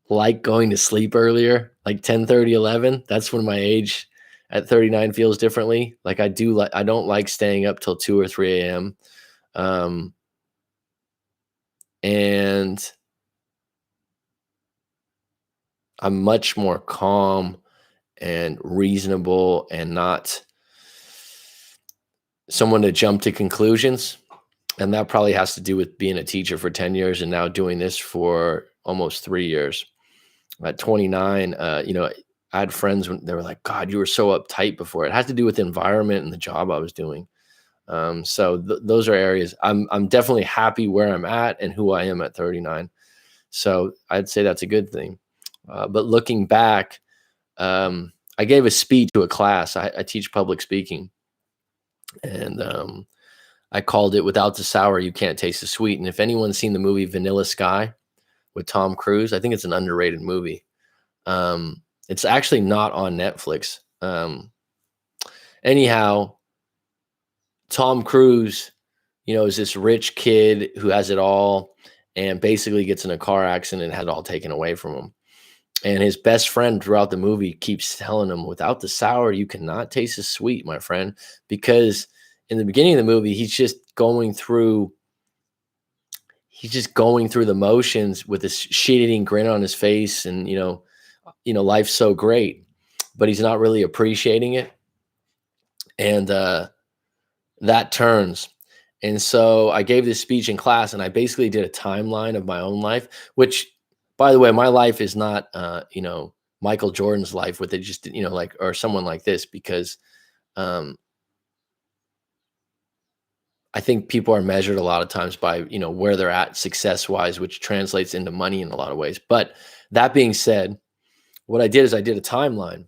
like going to sleep earlier, like 10:30, 11. That's when my age at 39 feels differently. Like I don't like staying up till 2 or 3 a.m. Um, and I'm much more calm and reasonable and not someone to jump to conclusions. And that probably has to do with being a teacher for 10 years and now doing this for almost 3 years. At 29, I had friends when they were like, God, you were so uptight before. It had to do with the environment and the job I was doing. So those are areas I'm definitely happy where I'm at and who I am at 39. So I'd say that's a good thing. But looking back, I gave a speech to a class. I teach public speaking, and I called it "Without the sour, you can't taste the sweet." And if anyone's seen the movie Vanilla Sky with Tom Cruise, I think it's an underrated movie. It's actually not on Netflix. Anyhow, Tom Cruise, is this rich kid who has it all and basically gets in a car accident and had it all taken away from him. And his best friend throughout the movie keeps telling him, without the sour, you cannot taste the sweet, my friend. Because in the beginning of the movie, he's just going through the motions with this shit-eating grin on his face, and life's so great, but he's not really appreciating it. And that turns. And so I gave this speech in class, and I basically did a timeline of my own life, which, by the way, my life is not, Michael Jordan's life with it, just, like, or someone like this, because um, I think people are measured a lot of times by, where they're at success wise, which translates into money in a lot of ways. But that being said, what I did is I did a timeline,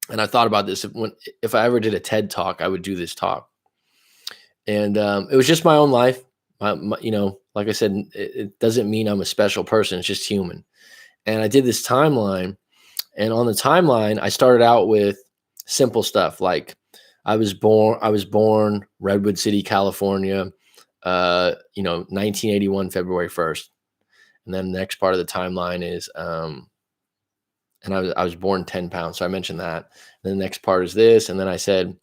and I thought about this. If I ever did a TED talk, I would do this talk. And it was just my own life, like I said, it doesn't mean I'm a special person. It's just human. And I did this timeline, and on the timeline, I started out with simple stuff like I was born Redwood City, California, 1981, February 1st. And then the next part of the timeline is, and I was born 10 pounds. So I mentioned that. And the next part is this. And then I said,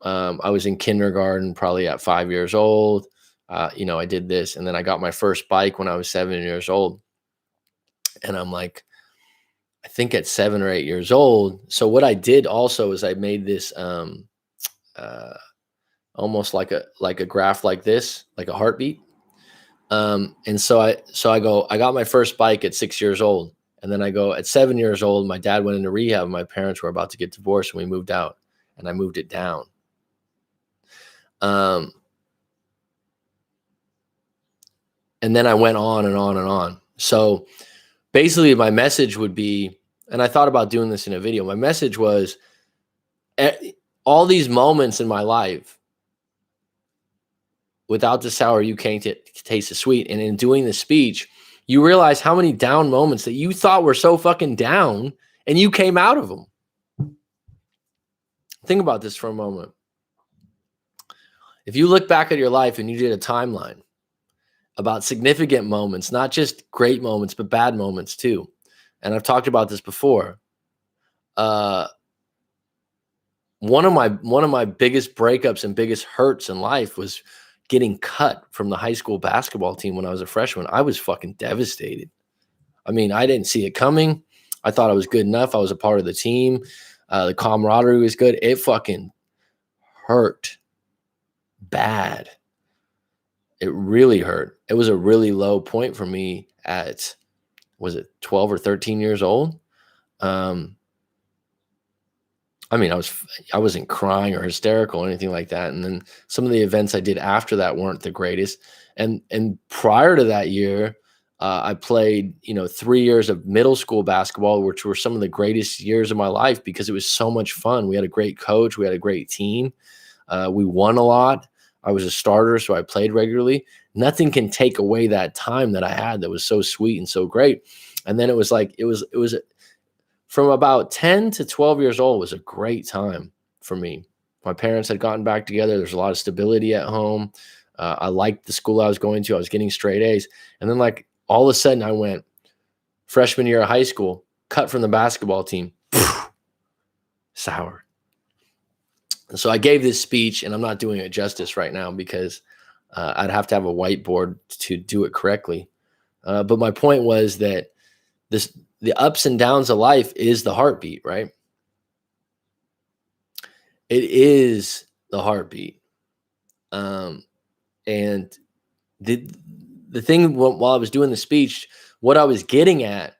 I was in kindergarten, probably at 5 years old. I did this. And then I got my first bike when I was 7 years old. And I'm like, I think at 7 or 8 years old. So what I did also is I made this uh, almost like a graph like this, like a heartbeat. And so I go, I got my first bike at 6 years old. And then I go at 7 years old, my dad went into rehab. My parents were about to get divorced and we moved out, and I moved it down. And then I went on and on and on. So basically my message would be, and I thought about doing this in a video. My message was all these moments in my life, without the sour, you can't taste the sweet. And in doing the speech, you realize how many down moments that you thought were so fucking down and you came out of them. Think about this for a moment. If you look back at your life and you did a timeline about significant moments, not just great moments, but bad moments too. And I've talked about this before. One of my biggest breakups and biggest hurts in life was getting cut from the high school basketball team when I was a freshman. I was fucking devastated. I mean, I didn't see it coming. I thought I was good enough. I was a part of the team. The camaraderie was good. It fucking hurt bad. It really hurt. It was a really low point for me at, was it 12 or 13 years old? I mean, I wasn't crying or hysterical or anything like that. And then some of the events I did after that weren't the greatest. And prior to that year, I played, 3 years of middle school basketball, which were some of the greatest years of my life because it was so much fun. We had a great coach. We had a great team. We won a lot. I was a starter, so I played regularly. Nothing can take away that time that I had that was so sweet and so great. And then it was from about 10 to 12 years old was a great time for me. My parents had gotten back together. There's a lot of stability at home. I liked the school I was going to. I was getting straight A's. And then all of a sudden I went freshman year of high school, cut from the basketball team, sour. And so I gave this speech, and I'm not doing it justice right now because I'd have to have a whiteboard to do it correctly. But my point was that the ups and downs of life is the heartbeat, right? It is the heartbeat. And the thing while I was doing the speech, what I was getting at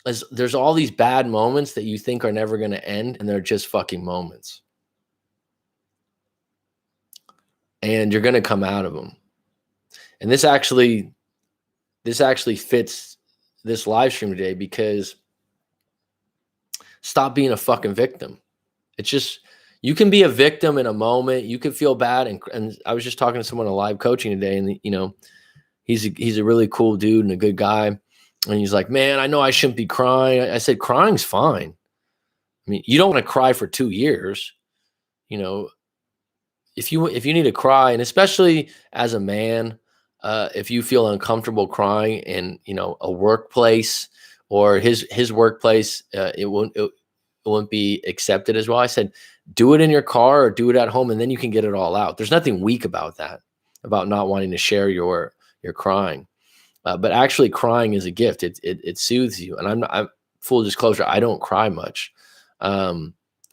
is there's all these bad moments that you think are never going to end, and they're just fucking moments. And you're going to come out of them. And this actually fits this live stream today because stop being a fucking victim. It's just, you can be a victim in a moment. You can feel bad. And I was just talking to someone in live coaching today, and he's a really cool dude and a good guy. And he's like, man, I know I shouldn't be crying. I said, crying's fine. I mean, you don't want to cry for 2 years. If you need to cry, and especially as a man, if you feel uncomfortable crying in a workplace or his workplace, it won't be accepted as well. I said, do it in your car or do it at home, and then you can get it all out. There's nothing weak about that, about not wanting to share your crying. But actually, crying is a gift. It soothes you. And I'm full disclosure, I don't cry much,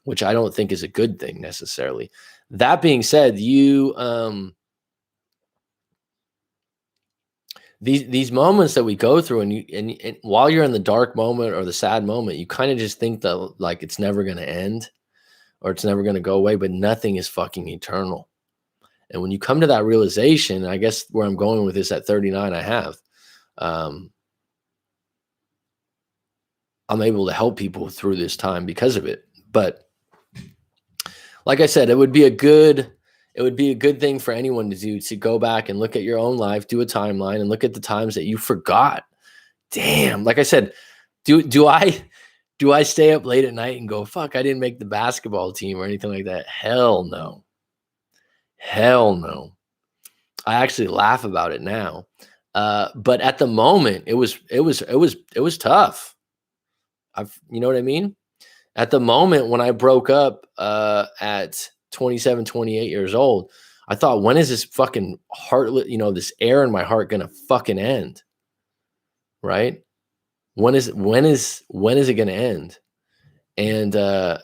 which I don't think is a good thing necessarily. That being said, these moments that we go through, and while you're in the dark moment or the sad moment, you kind of just think that it's never going to end or it's never going to go away, but nothing is fucking eternal. And when you come to that realization, I guess where I'm going with this at 39, I'm able to help people through this time because of it. But like I said, it would be a good it would be a good thing for anyone to do, to go back and look at your own life, do a timeline, and look at the times that you forgot. Damn, like I said, do I stay up late at night and go, fuck, I didn't make the basketball team or anything like that? Hell no. Hell no. I actually laugh about it now. But at the moment, it was tough. You know what I mean? At the moment when I broke up at 27, 28 years old, I thought, when is this fucking heartless, this air in my heart gonna fucking end? Right? When is it gonna end? And then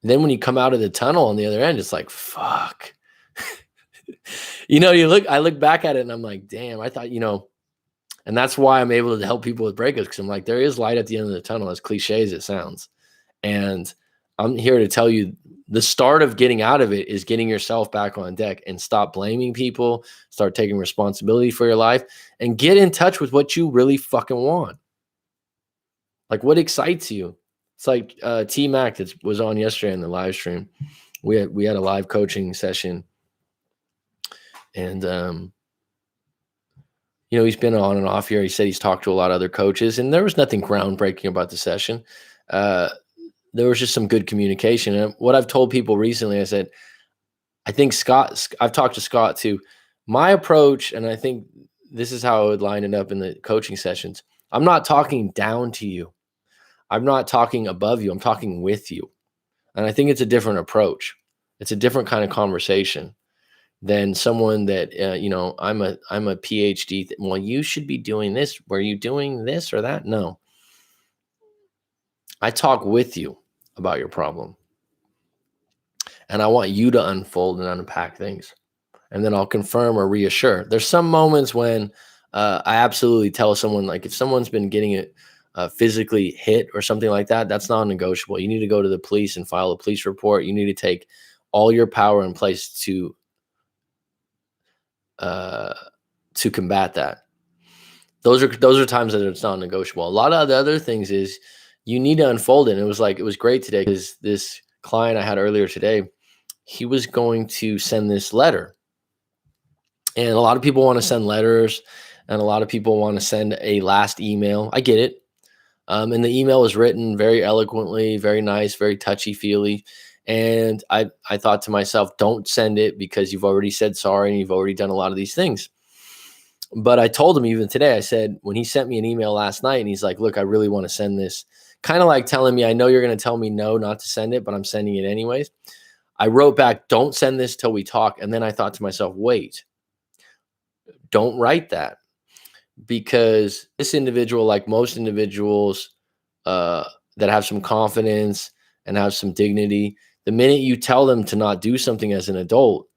when you come out of the tunnel on the other end, it's like, fuck. I look back at it and I'm like, damn, I thought, and that's why I'm able to help people with breakups, because I'm like, there is light at the end of the tunnel, as cliche as it sounds. And I'm here to tell you, the start of getting out of it is getting yourself back on deck and stop blaming people, start taking responsibility for your life, and get in touch with what you really fucking want. Like, what excites you? It's like T Mac that was on yesterday in the live stream. We had a live coaching session, and he's been on and off here. He said he's talked to a lot of other coaches, and there was nothing groundbreaking about the session. There was just some good communication. And what I've told people recently, I said, I think I've talked to Scott too. My approach, and I think this is how I would line it up in the coaching sessions. I'm not talking down to you. I'm not talking above you. I'm talking with you. And I think it's a different approach. It's a different kind of conversation than someone that, I'm a PhD. Well, you should be doing this. Were you doing this or that? No. I talk with you about your problem. And I want you to unfold and unpack things. And then I'll confirm or reassure. There's some moments when I absolutely tell someone, like, if someone's been getting it physically hit or something like that, that's non-negotiable. You need to go to the police and file a police report. You need to take all your power in place to combat that. Those are times that it's non-negotiable. A lot of the other things is you need to unfold it. And it was great today because this client I had earlier today, he was going to send this letter. And a lot of people want to send letters, and a lot of people want to send a last email. I get it. And the email was written very eloquently, very nice, very touchy-feely. And I thought to myself, don't send it because you've already said sorry and you've already done a lot of these things. But I told him even today, I said, when he sent me an email last night and he's like, look, I really want to send this, kind of like telling me, I know you're going to tell me no, not to send it, but I'm sending it anyways. I wrote back, don't send this till we talk. And then I thought to myself, wait, don't write that, because this individual, like most individuals that have some confidence and have some dignity, the minute you tell them to not do something as an adult,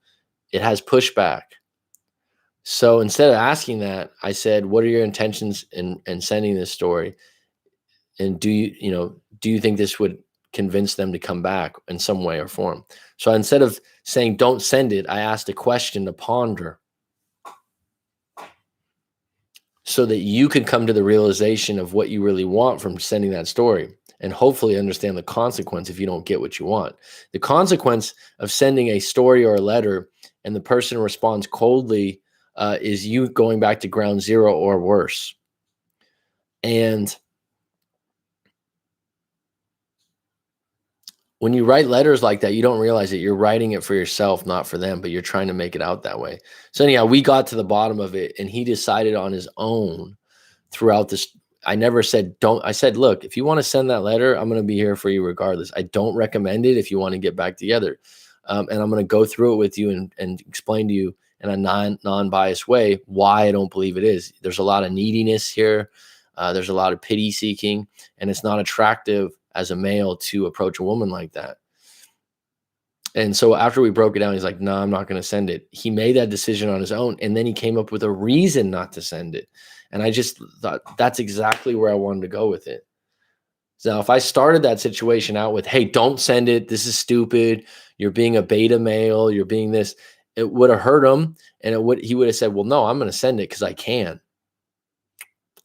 it has pushback. So instead of asking that, I said, what are your intentions in sending this story? And do you think this would convince them to come back in some way or form? So instead of saying, don't send it, I asked a question to ponder so that you can come to the realization of what you really want from sending that story, and hopefully understand the consequence if you don't get what you want. The consequence of sending a story or a letter and the person responds coldly is you going back to ground zero or worse. And when you write letters like that, you don't realize that you're writing it for yourself, not for them, but you're trying to make it out that way. So anyhow, we got to the bottom of it, and he decided on his own throughout this. I never said, don't. I said, look, if you want to send that letter, I'm going to be here for you regardless. I don't recommend it if you want to get back together. And I'm going to go through it with you and explain to you in a non-biased way why I don't believe it is. There's a lot of neediness here. There's a lot of pity seeking, and it's not attractive as a male to approach a woman like that. And so after we broke it down, he's like, no, I'm not going to send it. He made that decision on his own. And then he came up with a reason not to send it. And I just thought that's exactly where I wanted to go with it. So if I started that situation out with, hey, don't send it, this is stupid, you're being a beta male, you're being this, it would have hurt him. And he would have said, well, no, I'm going to send it because I can.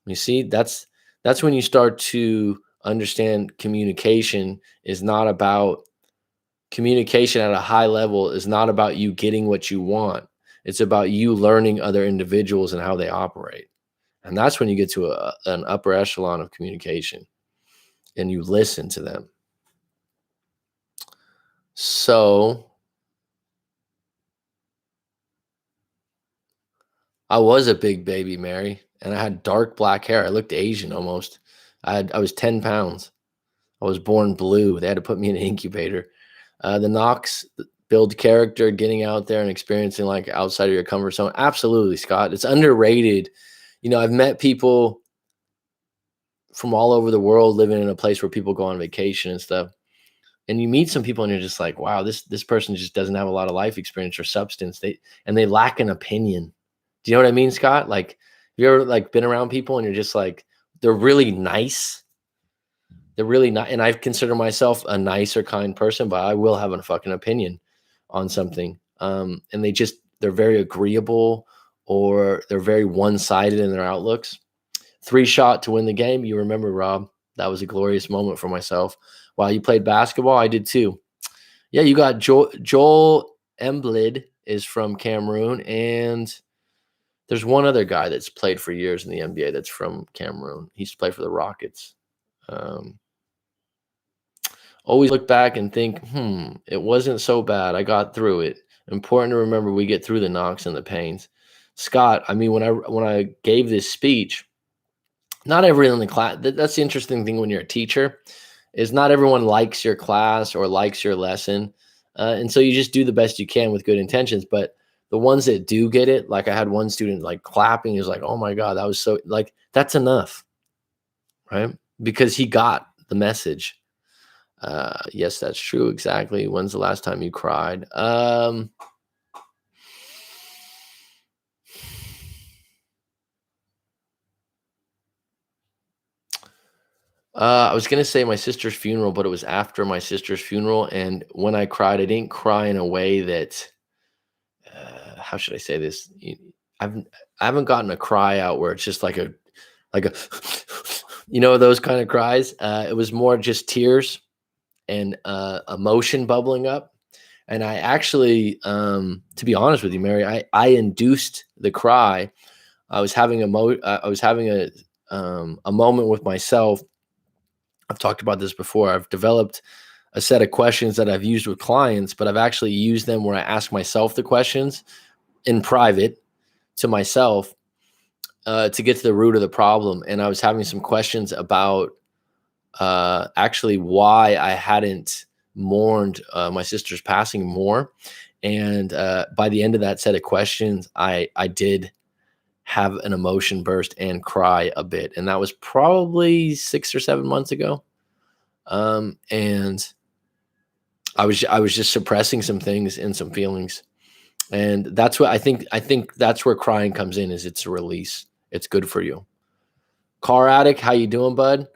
You see, that's when you start to understand communication is not about Communication at a high level is not about you getting what you want. It's about you learning other individuals and how they operate. And that's when you get to an upper echelon of communication and you listen to them. So I was a big baby, Mary, and I had dark black hair. I looked Asian almost. I was 10 pounds. I was born blue. They had to put me in an incubator. The knocks build character, getting out there and experiencing like outside of your comfort zone. Absolutely, Scott. It's underrated. I've met people from all over the world living in a place where people go on vacation and stuff. And you meet some people and you're just like, wow, this person just doesn't have a lot of life experience or substance. They lack an opinion. Do you know what I mean, Scott? Like, have you ever like been around people and you're just like, they're really nice. They're really not, and I consider myself a nice or kind person, but I will have a fucking opinion on something. And they're very agreeable, or they're very one-sided in their outlooks. 3-shot to win the game. You remember, Rob? That was a glorious moment for myself. While you played basketball, I did too. Yeah, you got Joel Embiid is from Cameroon, and there's one other guy that's played for years in the NBA that's from Cameroon. He used to play for the Rockets. Always look back and think, it wasn't so bad. I got through it. Important to remember we get through the knocks and the pains. Scott, I mean, when I gave this speech, not everyone in the class, that's the interesting thing when you're a teacher, is not everyone likes your class or likes your lesson. And so you just do the best you can with good intentions. But the ones that do get it, like I had one student like clapping, is like, oh my God, that was so, like, that's enough, right? Because he got the message. Yes, that's true. Exactly. When's the last time you cried? I was going to say my sister's funeral, but it was after my sister's funeral. And when I cried, I didn't cry in a way that, how should I say this? I haven't gotten a cry out where it's just like a, those kind of cries. It was more just tears and emotion bubbling up. And I actually, to be honest with you, Mary, I induced the cry. I was having a moment with myself. I've talked about this before. I've developed a set of questions that I've used with clients, but I've actually used them where I ask myself the questions in private to myself to get to the root of the problem. And I was having some questions about actually why I hadn't mourned my sister's passing more. And by the end of that set of questions, I did have an emotion burst and cry a bit. And that was probably 6 or 7 months ago. And I was just suppressing some things and some feelings. And that's what I think that's where crying comes in, is it's a release. It's good for you. Car addict, how you doing, bud?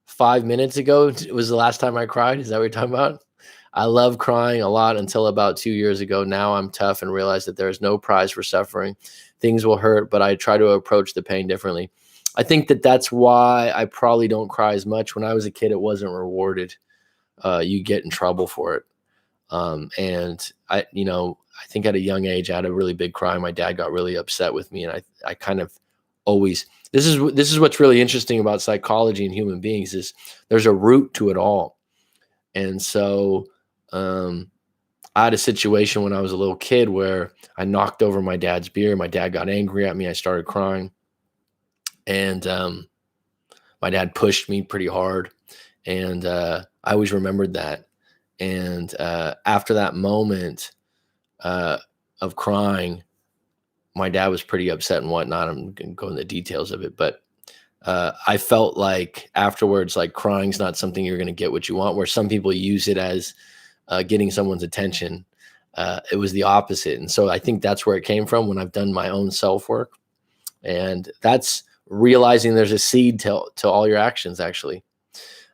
5 minutes ago was the last time I cried. Is that what you're talking about? I love crying a lot until about 2 years ago. Now I'm tough and realize that there is no prize for suffering. Things will hurt, but I try to approach the pain differently. I think that's why I probably don't cry as much. When I was a kid, it wasn't rewarded. You get in trouble for it. And I think at a young age, I had a really big cry. My dad got really upset with me. And I kind of always, this is what's really interesting about psychology and human beings, is there's a root to it all. And so, I had a situation when I was a little kid where I knocked over my dad's beer. My dad got angry at me. I started crying, and my dad pushed me pretty hard. And I always remembered that. And after that moment of crying, my dad was pretty upset and whatnot. I'm going to go into the details of it, but I felt like afterwards, like, crying's not something you're going to get what you want, where some people use it as getting someone's attention. It was the opposite. And so I think that's where it came from when I've done my own self-work. And that's realizing there's a seed to all your actions, actually.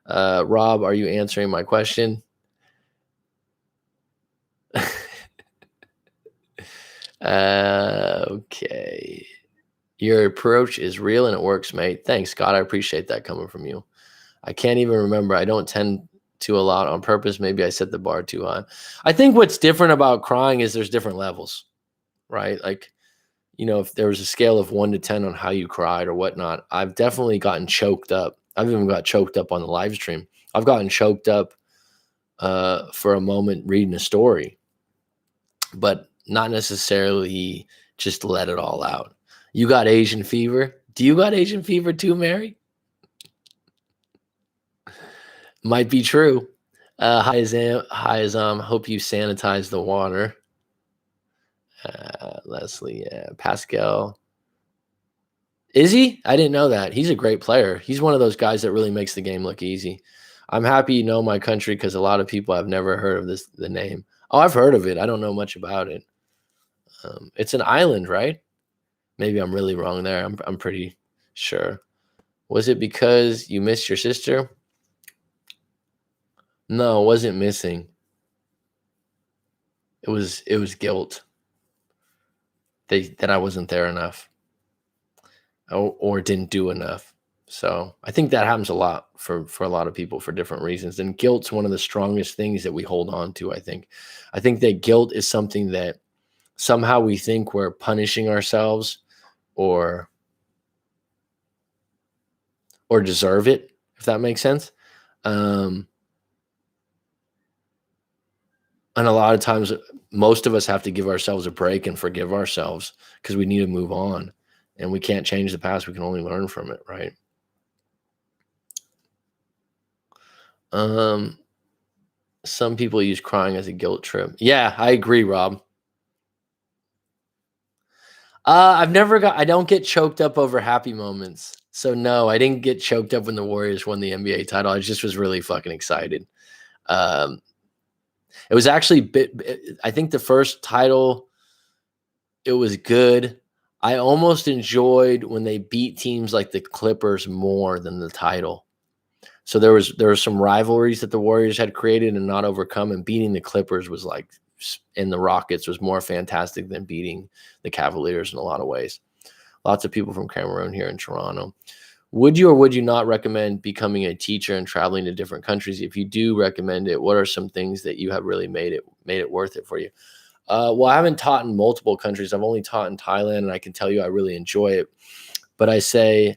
Rob, are you answering my question? Okay. Your approach is real and it works, mate. Thanks, Scott. I appreciate that coming from you. I can't even remember. I don't tend to a lot on purpose. Maybe I set the bar too high. I think what's different about crying is there's different levels, right? Like, if there was a scale of 1 to 10 on how you cried or whatnot, I've definitely gotten choked up. I've even got choked up on the live stream. I've gotten choked up for a moment reading a story, but not necessarily just let it all out. You got Asian fever? Do you got Asian fever too, Mary? Might be true. Hi, Azam. Hope you sanitize the water. Leslie, Pascal. Is he? I didn't know that. He's a great player. He's one of those guys that really makes the game look easy. I'm happy you know my country because a lot of people have never heard of the name. Oh, I've heard of it. I don't know much about it. It's an island, right? Maybe I'm really wrong there. I'm pretty sure. Was it because you missed your sister? No, it wasn't missing. It was guilt that I wasn't there enough or didn't do enough. So I think that happens a lot for a lot of people for different reasons. And guilt's one of the strongest things that we hold on to, I think. I think that guilt is something that somehow we think we're punishing ourselves or deserve it, if that makes sense. And a lot of times, most of us have to give ourselves a break and forgive ourselves because we need to move on. And we can't change the past. We can only learn from it, right? Some people use crying as a guilt trip. Yeah, I agree, Rob. I don't get choked up over happy moments. So no, I didn't get choked up when the Warriors won the NBA title. I just was really fucking excited. It was actually I think the first title, it was good. I almost enjoyed when they beat teams like the Clippers more than the title. So there was some rivalries that the Warriors had created and not overcome, and beating the Clippers was like, and the Rockets was more fantastic than beating the Cavaliers in a lot of ways. Lots of people from Cameroon here in Toronto. Would you or would you not recommend becoming a teacher and traveling to different countries? If you do recommend it, what are some things that you have really made it worth it for you? Well, I haven't taught in multiple countries. I've only taught in Thailand, and I can tell you I really enjoy it. But I say,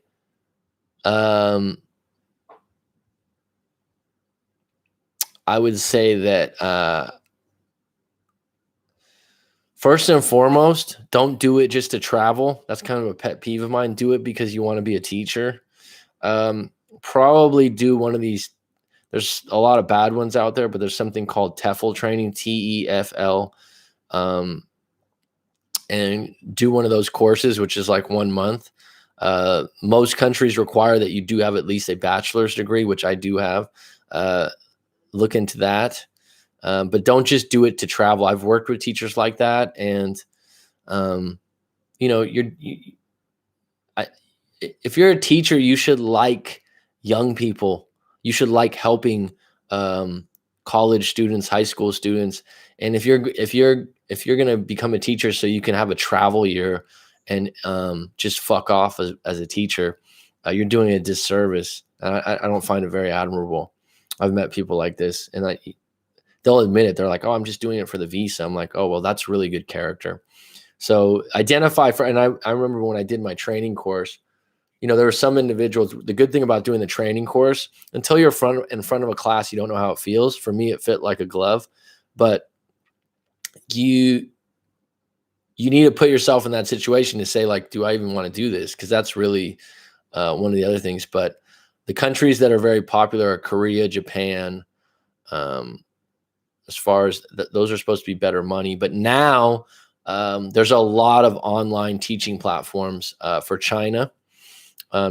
I would say that first and foremost, don't do it just to travel. That's kind of a pet peeve of mine. Do it because you want to be a teacher. Probably do one of these. There's a lot of bad ones out there, but there's something called TEFL training, TEFL. And do one of those courses, which is like 1 month. Most countries require that you do have at least a bachelor's degree, which I do have. Look into that. But don't just do it to travel. I've worked with teachers like that. And, if you're a teacher, you should like young people. You should like helping college students, high school students. And if you're going to become a teacher so you can have a travel year and just fuck off as a teacher, you're doing a disservice. And I don't find it very admirable. I've met people like this, and they'll admit it. They're like, "Oh, I'm just doing it for the visa." I'm like, "Oh, well, that's really good character." So identify and I remember when I did my training course, there were some individuals. The good thing about doing the training course, until you're in front of a class, you don't know how it feels. For me, it fit like a glove, but you need to put yourself in that situation to say, like, do I even want to do this? Because that's really one of the other things. But the countries that are very popular are Korea, Japan. As far as those are supposed to be better money, but now there's a lot of online teaching platforms for China.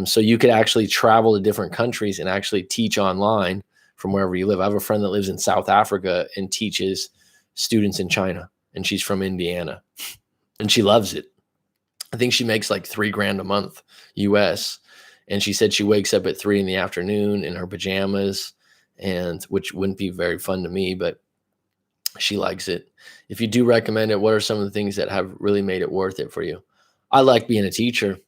So you could actually travel to different countries and actually teach online from wherever you live. I have a friend that lives in South Africa and teaches students in China, and she's from Indiana, and she loves it. I think she makes like $3,000 a month US. And she said she wakes up at 3 p.m. in her pajamas, and which wouldn't be very fun to me, but she likes it. If you do recommend it, what are some of the things that have really made it worth it for you? I like being a teacher.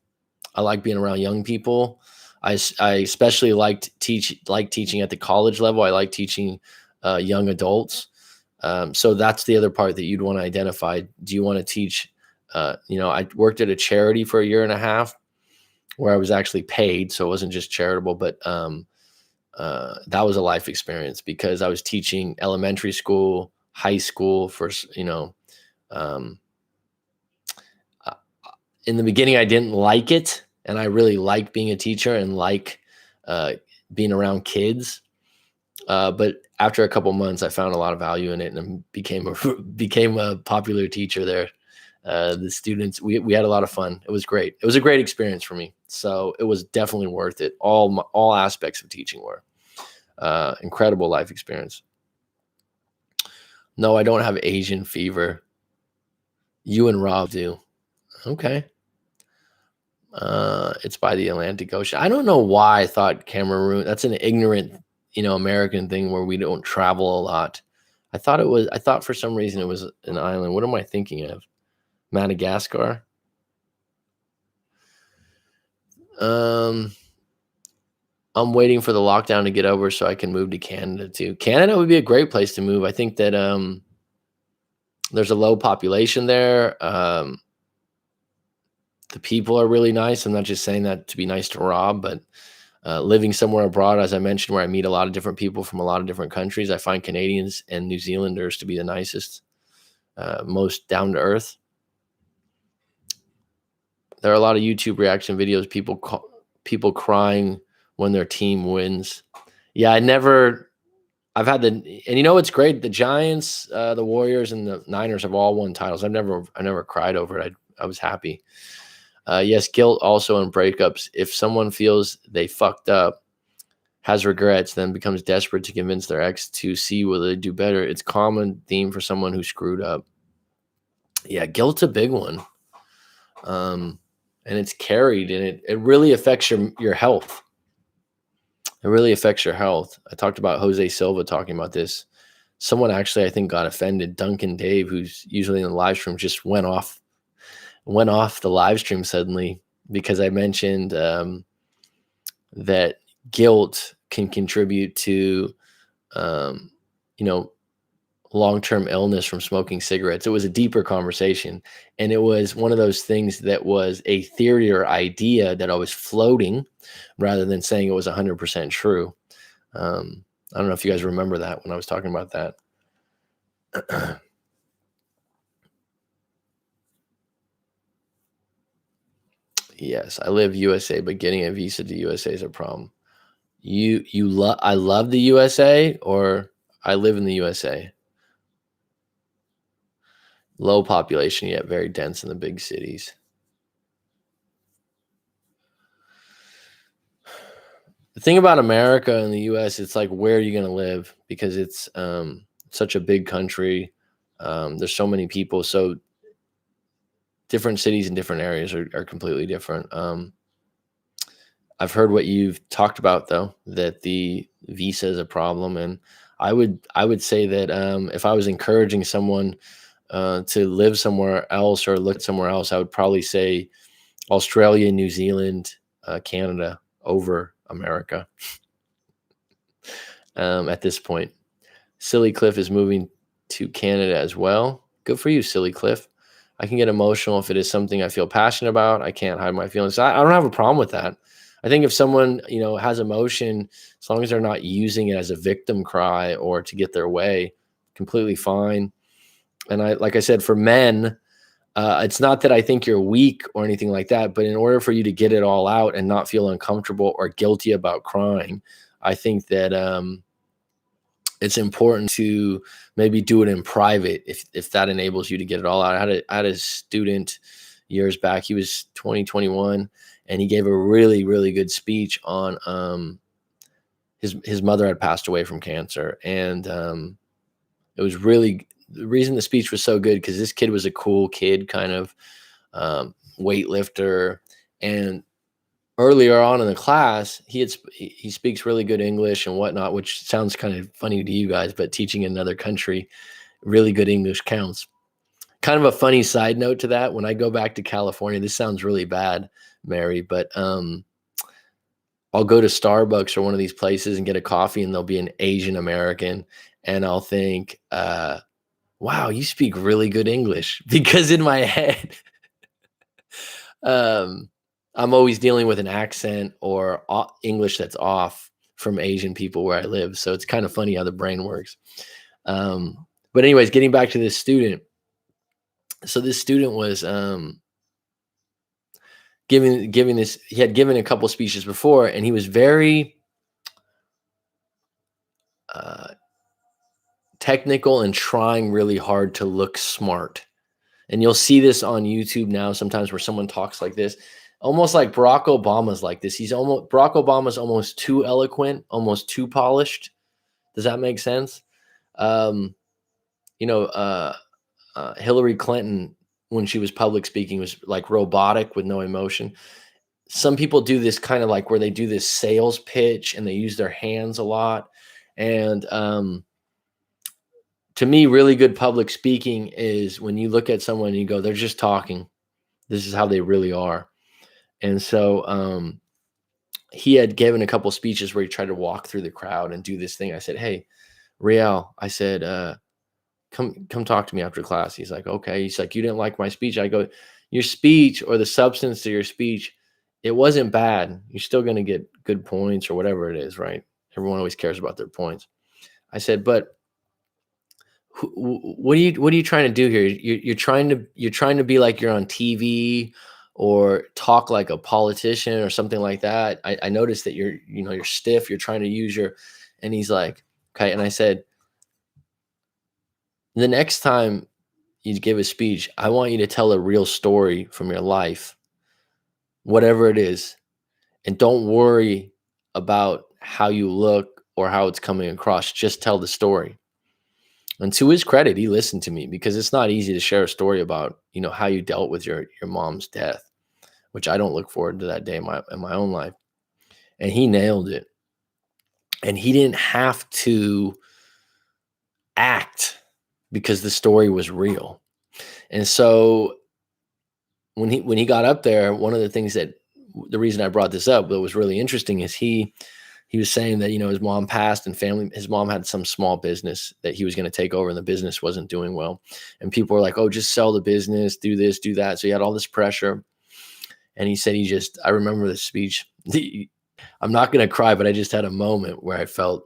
I like being around young people. I especially like teaching at the college level. I like teaching young adults. So that's the other part that you'd want to identify. Do you want to teach? I worked at a charity for a year and a half where I was actually paid, so it wasn't just charitable, but that was a life experience because I was teaching elementary school, high school um, uh, in the beginning, I didn't like it, and I really like being a teacher and like uh, being around kids. But after a couple months, I found a lot of value in it and became a popular teacher there. The students, we had a lot of fun. It was great. It was a great experience for me. So it was definitely worth it. All aspects of teaching were incredible life experience. No, I don't have Asian fever. You and Rob do. Okay. It's by the Atlantic Ocean. I don't know why I thought Cameroon. That's an ignorant, American thing where we don't travel a lot. I thought for some reason it was an island. What am I thinking of? Madagascar. Um, I'm waiting for the lockdown to get over so I can move to Canada too. Canada would be a great place to move. I think that there's a low population there. The people are really nice. I'm not just saying that to be nice to Rob, but living somewhere abroad, as I mentioned, where I meet a lot of different people from a lot of different countries, I find Canadians and New Zealanders to be the nicest, most down to earth. There are a lot of YouTube reaction videos, people crying when their team wins. Yeah, I've had and it's great. The Giants, the Warriors, and the Niners have all won titles. I never cried over it. I was happy. Yes, guilt also in breakups. If someone feels they fucked up, has regrets, then becomes desperate to convince their ex to see will they do better. It's a common theme for someone who screwed up. Yeah, guilt's a big one. And it's carried, and it really affects your health. It really affects your health. I talked about Jose Silva talking about this. Someone actually, I think, got offended. Duncan Dave, who's usually in the live stream, just went off the live stream suddenly because I mentioned that guilt can contribute to, long-term illness from smoking cigarettes. It was a deeper conversation, and it was one of those things that was a theory or idea that I was floating rather than saying it was 100% true. I don't know if you guys remember that when I was talking about that. Yes, I live USA, but getting a visa to USA is a problem. I love the USA, or I live in the USA. Low population, yet very dense in the big cities. The thing about America and the US, it's like, where are you going to live? Because it's such a big country. There's so many people. So different cities and different areas are completely different. I've heard what you've talked about, though, that the visa is a problem. And I would say that if I was encouraging someone to live somewhere else or look somewhere else, I would probably say Australia, New Zealand, Canada over America. At this point, Silly Cliff is moving to Canada as well. Good for you, Silly Cliff. I can get emotional if it is something I feel passionate about. I can't hide my feelings. I don't have a problem with that. I think if someone, has emotion, as long as they're not using it as a victim cry or to get their way, completely fine. And like I said, for men, it's not that I think you're weak or anything like that, but in order for you to get it all out and not feel uncomfortable or guilty about crying, I think that it's important to maybe do it in private if that enables you to get it all out. I had a student years back. He was 2021, and he gave a really, really good speech on his mother had passed away from cancer, and it was really the reason the speech was so good because this kid was a cool kid, kind of weightlifter, and earlier on in the class, he speaks really good English and whatnot, which sounds kind of funny to you guys, but teaching in another country, really good English counts. Kind of a funny side note to that. When I go back to California, this sounds really bad, Mary, but I'll go to Starbucks or one of these places and get a coffee, and there'll be an Asian American, and I'll think, wow, you speak really good English. Because in my head, um, I'm always dealing with an accent or English that's off from Asian people where I live. So it's kind of funny how the brain works. But anyways, getting back to this student. So this student was giving this. He had given a couple speeches before, and he was very uh, technical and trying really hard to look smart. And you'll see this on YouTube now sometimes where someone talks like this, almost like Barack Obama's like this. Barack Obama's almost too eloquent, almost too polished. Does that make sense? Um, you know, Hillary Clinton, when she was public speaking, was like robotic with no emotion. Some people do this kind of like where they do this sales pitch and they use their hands a lot. And to me, really good public speaking is when you look at someone and you go, they're just talking. This is how they really are. And so he had given a couple speeches where he tried to walk through the crowd and do this thing. I said, "Hey, Riel," I said, come talk to me after class. He's like, "Okay." He's like, "You didn't like my speech." I go, "Your speech or the substance of your speech, it wasn't bad. You're still going to get good points or whatever it is, right? Everyone always cares about their points." I said, "But what are you trying to do here? You're trying to be like you're on TV or talk like a politician or something like that. I noticed that you're stiff. You're trying to use your," and he's like, "Okay." And I said, "The next time you give a speech, I want you to tell a real story from your life, whatever it is, and don't worry about how you look or how it's coming across. Just tell the story." And to his credit, he listened to me because it's not easy to share a story about, how you dealt with your mom's death, which I don't look forward to that day in my own life. And he nailed it. And he didn't have to act because the story was real. And so when he got up there, one of the things the reason I brought this up that was really interesting is he was saying that, his mom passed and his mom had some small business that he was going to take over and the business wasn't doing well. And people were like, "Oh, just sell the business, do this, do that." So he had all this pressure. And he said, I remember the speech. I'm not going to cry, but I just had a moment where I felt,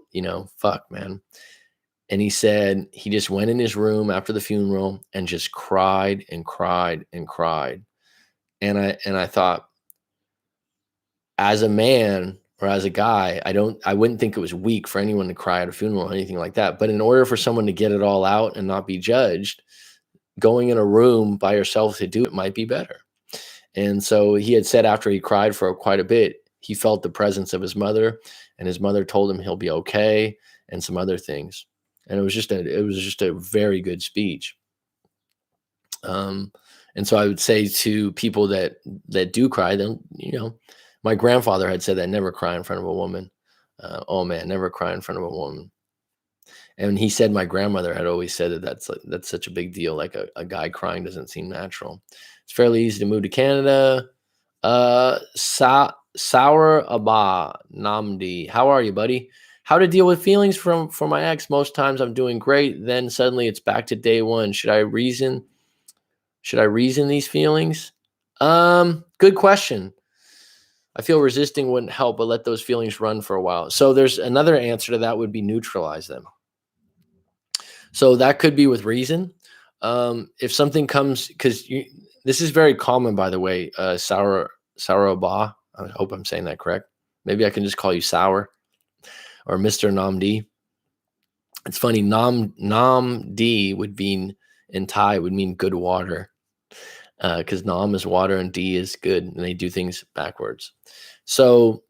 fuck, man. And he said he just went in his room after the funeral and just cried and cried and cried. And I thought, as a man or as a guy, I wouldn't think it was weak for anyone to cry at a funeral or anything like that. But in order for someone to get it all out and not be judged, going in a room by yourself to do it might be better. And so he had said after he cried for quite a bit, he felt the presence of his mother, and his mother told him he'll be okay and some other things. And it was just a very good speech. And so I would say to people that do cry, then, my grandfather had said that never cry in front of a woman. Oh man, never cry in front of a woman. And he said my grandmother had always said that that's such a big deal. Like a guy crying doesn't seem natural. It's fairly easy to move to Canada. Sour Abba Namdi, how are you, buddy? How to deal with feelings from my ex? Most times I'm doing great. Then suddenly it's back to day one. Should I reason these feelings? Good question. I feel resisting wouldn't help, but let those feelings run for a while. So there's another answer to that would be neutralize them. So that could be with reason. If something comes, because this is very common, by the way, Sour Ba. I hope I'm saying that correct. Maybe I can just call you Sour or Mr. Namdi. It's funny. Namdi would mean in Thai would mean good water. Because Nam is water and D is good, and they do things backwards. So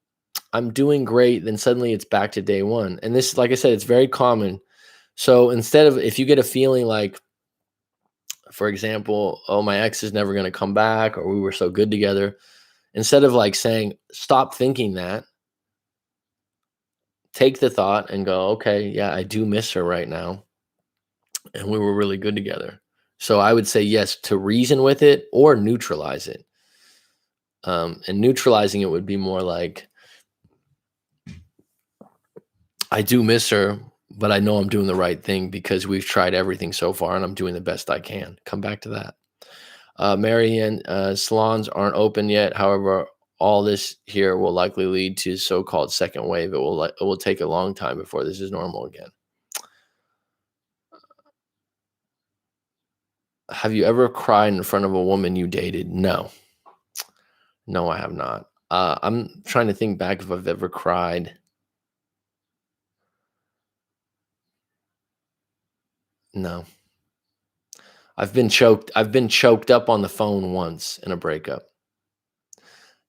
I'm doing great, then suddenly it's back to day one. And this, like I said, it's very common. So instead of, if you get a feeling like, for example, oh, my ex is never going to come back, or we were so good together, instead of like saying, stop thinking that, take the thought and go, okay, yeah, I do miss her right now. And we were really good together. So I would say yes to reason with it or neutralize it. And neutralizing it would be more like, I do miss her, but I know I'm doing the right thing because we've tried everything so far and I'm doing the best I can. Come back to that. Marianne, salons aren't open yet. However, all this here will likely lead to so-called second wave. It will take a long time before this is normal again. Have you ever cried in front of a woman you dated? No. No, I have not. I'm trying to think back if I've ever cried. No. I've been choked up on the phone once in a breakup.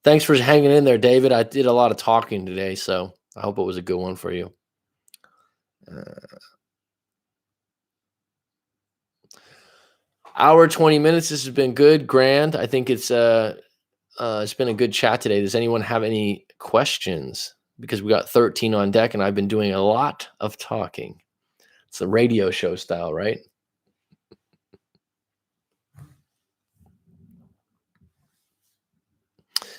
Thanks for hanging in there, David. I did a lot of talking today, so I hope it was a good one for you. Uh, Hour 20 minutes. This has been good, grand. I think it's been a good chat today. Does anyone have any questions? Because we got 13 on deck, and I've been doing a lot of talking. It's a radio show style, right?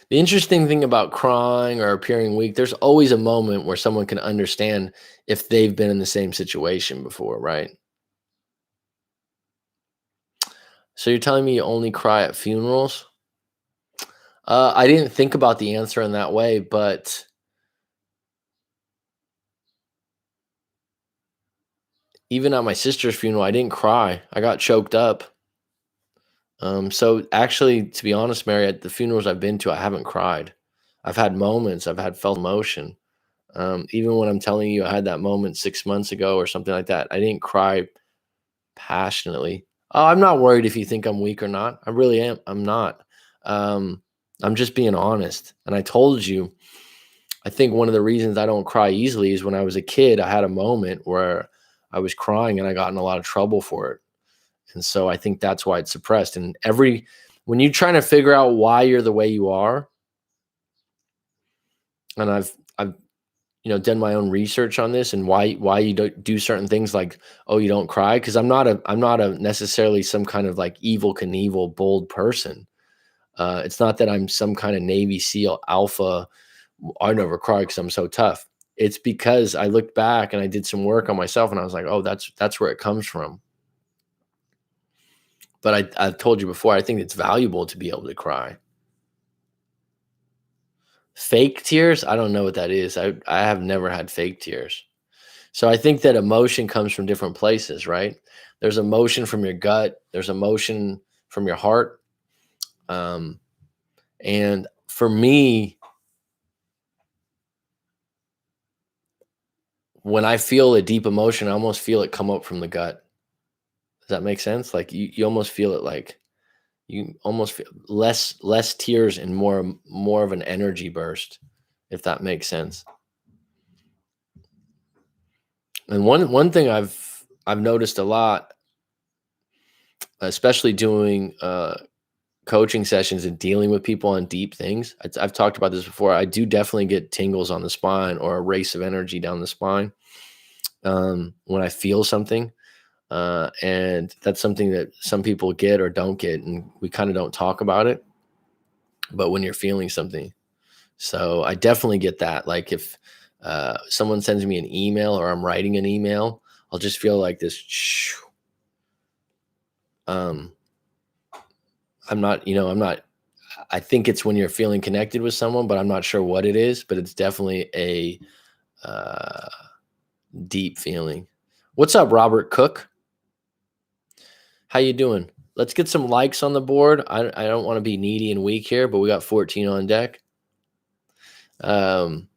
The interesting thing about crying or appearing weak, there's always a moment where someone can understand if they've been in the same situation before, right? So you're telling me you only cry at funerals? I didn't think about the answer in that way, but even at my sister's funeral, I didn't cry. I got choked up. So actually, to be honest, Mary, at the funerals I've been to, I haven't cried. I've had moments, I've had felt emotion. Even when I'm telling you I had that moment 6 months ago or something like that, I didn't cry passionately. Oh, I'm not worried if you think I'm weak or not. I really am. I'm not. Um, I'm just being honest. And I told you, I think one of the reasons I don't cry easily is when I was a kid, I had a moment where I was crying and I got in a lot of trouble for it. And so I think that's why it's suppressed. And when you're trying to figure out why you're the way you are, and I've done my own research on this and why you don't do certain things like, oh, you don't cry, because I'm not a necessarily some kind of like evil Knievel bold person. It's not that I'm some kind of Navy SEAL alpha. I never cry because I'm so tough. It's because I looked back and I did some work on myself and I was like, oh, that's where it comes from. But I've told you before, I think it's valuable to be able to cry. Fake tears? I don't know what that is. I have never had fake tears. So I think that emotion comes from different places, right? There's emotion from your gut, there's emotion from your heart. Um, and for me, when I feel a deep emotion, I almost feel it come up from the gut. Does that make sense? Like you almost feel it like you almost feel less tears and more of an energy burst, if that makes sense. And one thing I've noticed a lot, especially doing coaching sessions and dealing with people on deep things. I've talked about this before. I do definitely get tingles on the spine or a race of energy down the spine when I feel something. And that's something that some people get or don't get, and we kind of don't talk about it. But when you're feeling something, so I definitely get that. Like if someone sends me an email or I'm writing an email, I'll just feel like this. Um, I'm not. I think it's when you're feeling connected with someone, but I'm not sure what it is. But it's definitely a uh, deep feeling. What's up, Robert Cook? How you doing? Let's get some likes on the board. I don't want to be needy and weak here, but we got 14 on deck. Um,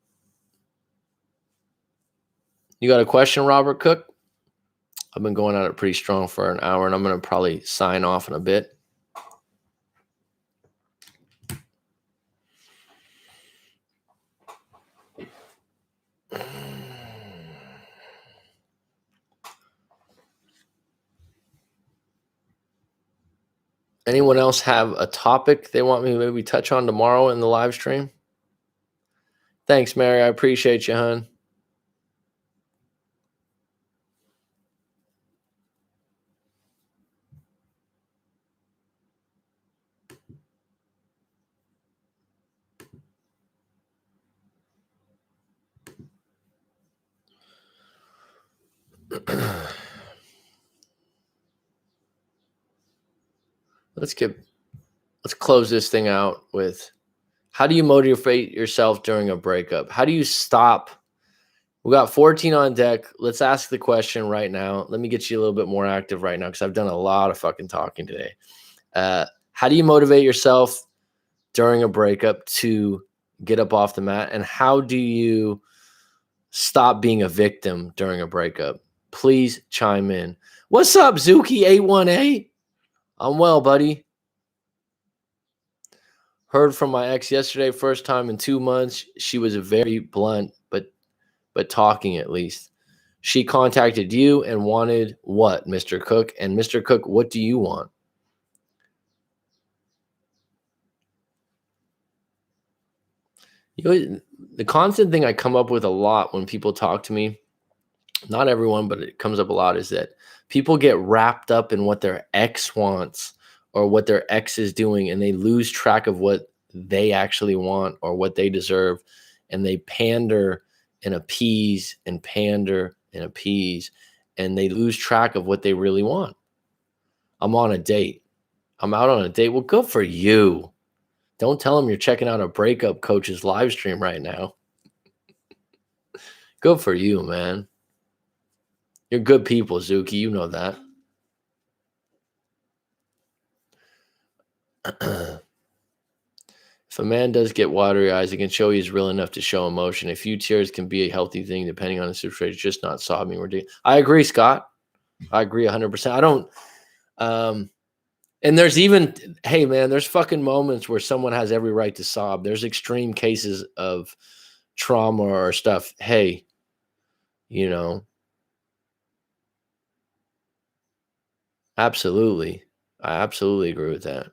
you got a question, Robert Cook? I've been going at it pretty strong for an hour, and I'm going to probably sign off in a bit. Anyone else have a topic they want me to maybe touch on tomorrow in the live stream? Thanks, Mary. I appreciate you, hon. let's get let's close this thing out with, how do you motivate yourself during a breakup? How do you stop? We got 14 on deck. Let's ask the question right now. Let me get you a little bit more active right now because I've done a lot of fucking talking today. How do you motivate yourself during a breakup to get up off the mat? And how do you stop being a victim during a breakup? Please chime in. What's up, Zuki818? I'm well, buddy. Heard from my ex yesterday, first time in 2 months. She was very blunt, but talking at least. She contacted you and wanted what, Mr. Cook? And Mr. Cook, what do you want? You know, the constant thing I come up with a lot when people talk to me, not everyone, but it comes up a lot, is that people get wrapped up in what their ex wants or what their ex is doing, and they lose track of what they actually want or what they deserve. And they pander and appease and pander and appease, and they lose track of what they really want. I'm on a date. I'm out on a date. Well, good for you. Don't tell them you're checking out a breakup coach's live stream right now. Good for you, man. You're good people, Zuki. You know that. If a man does get watery eyes, it can show he's real enough to show emotion. A few tears can be a healthy thing depending on the situation, just not sobbing. I agree, Scott. I agree 100%. I don't. And there's even, hey, man, there's fucking moments where someone has every right to sob. There's extreme cases of trauma or stuff. Hey, you know, absolutely. I absolutely agree with that.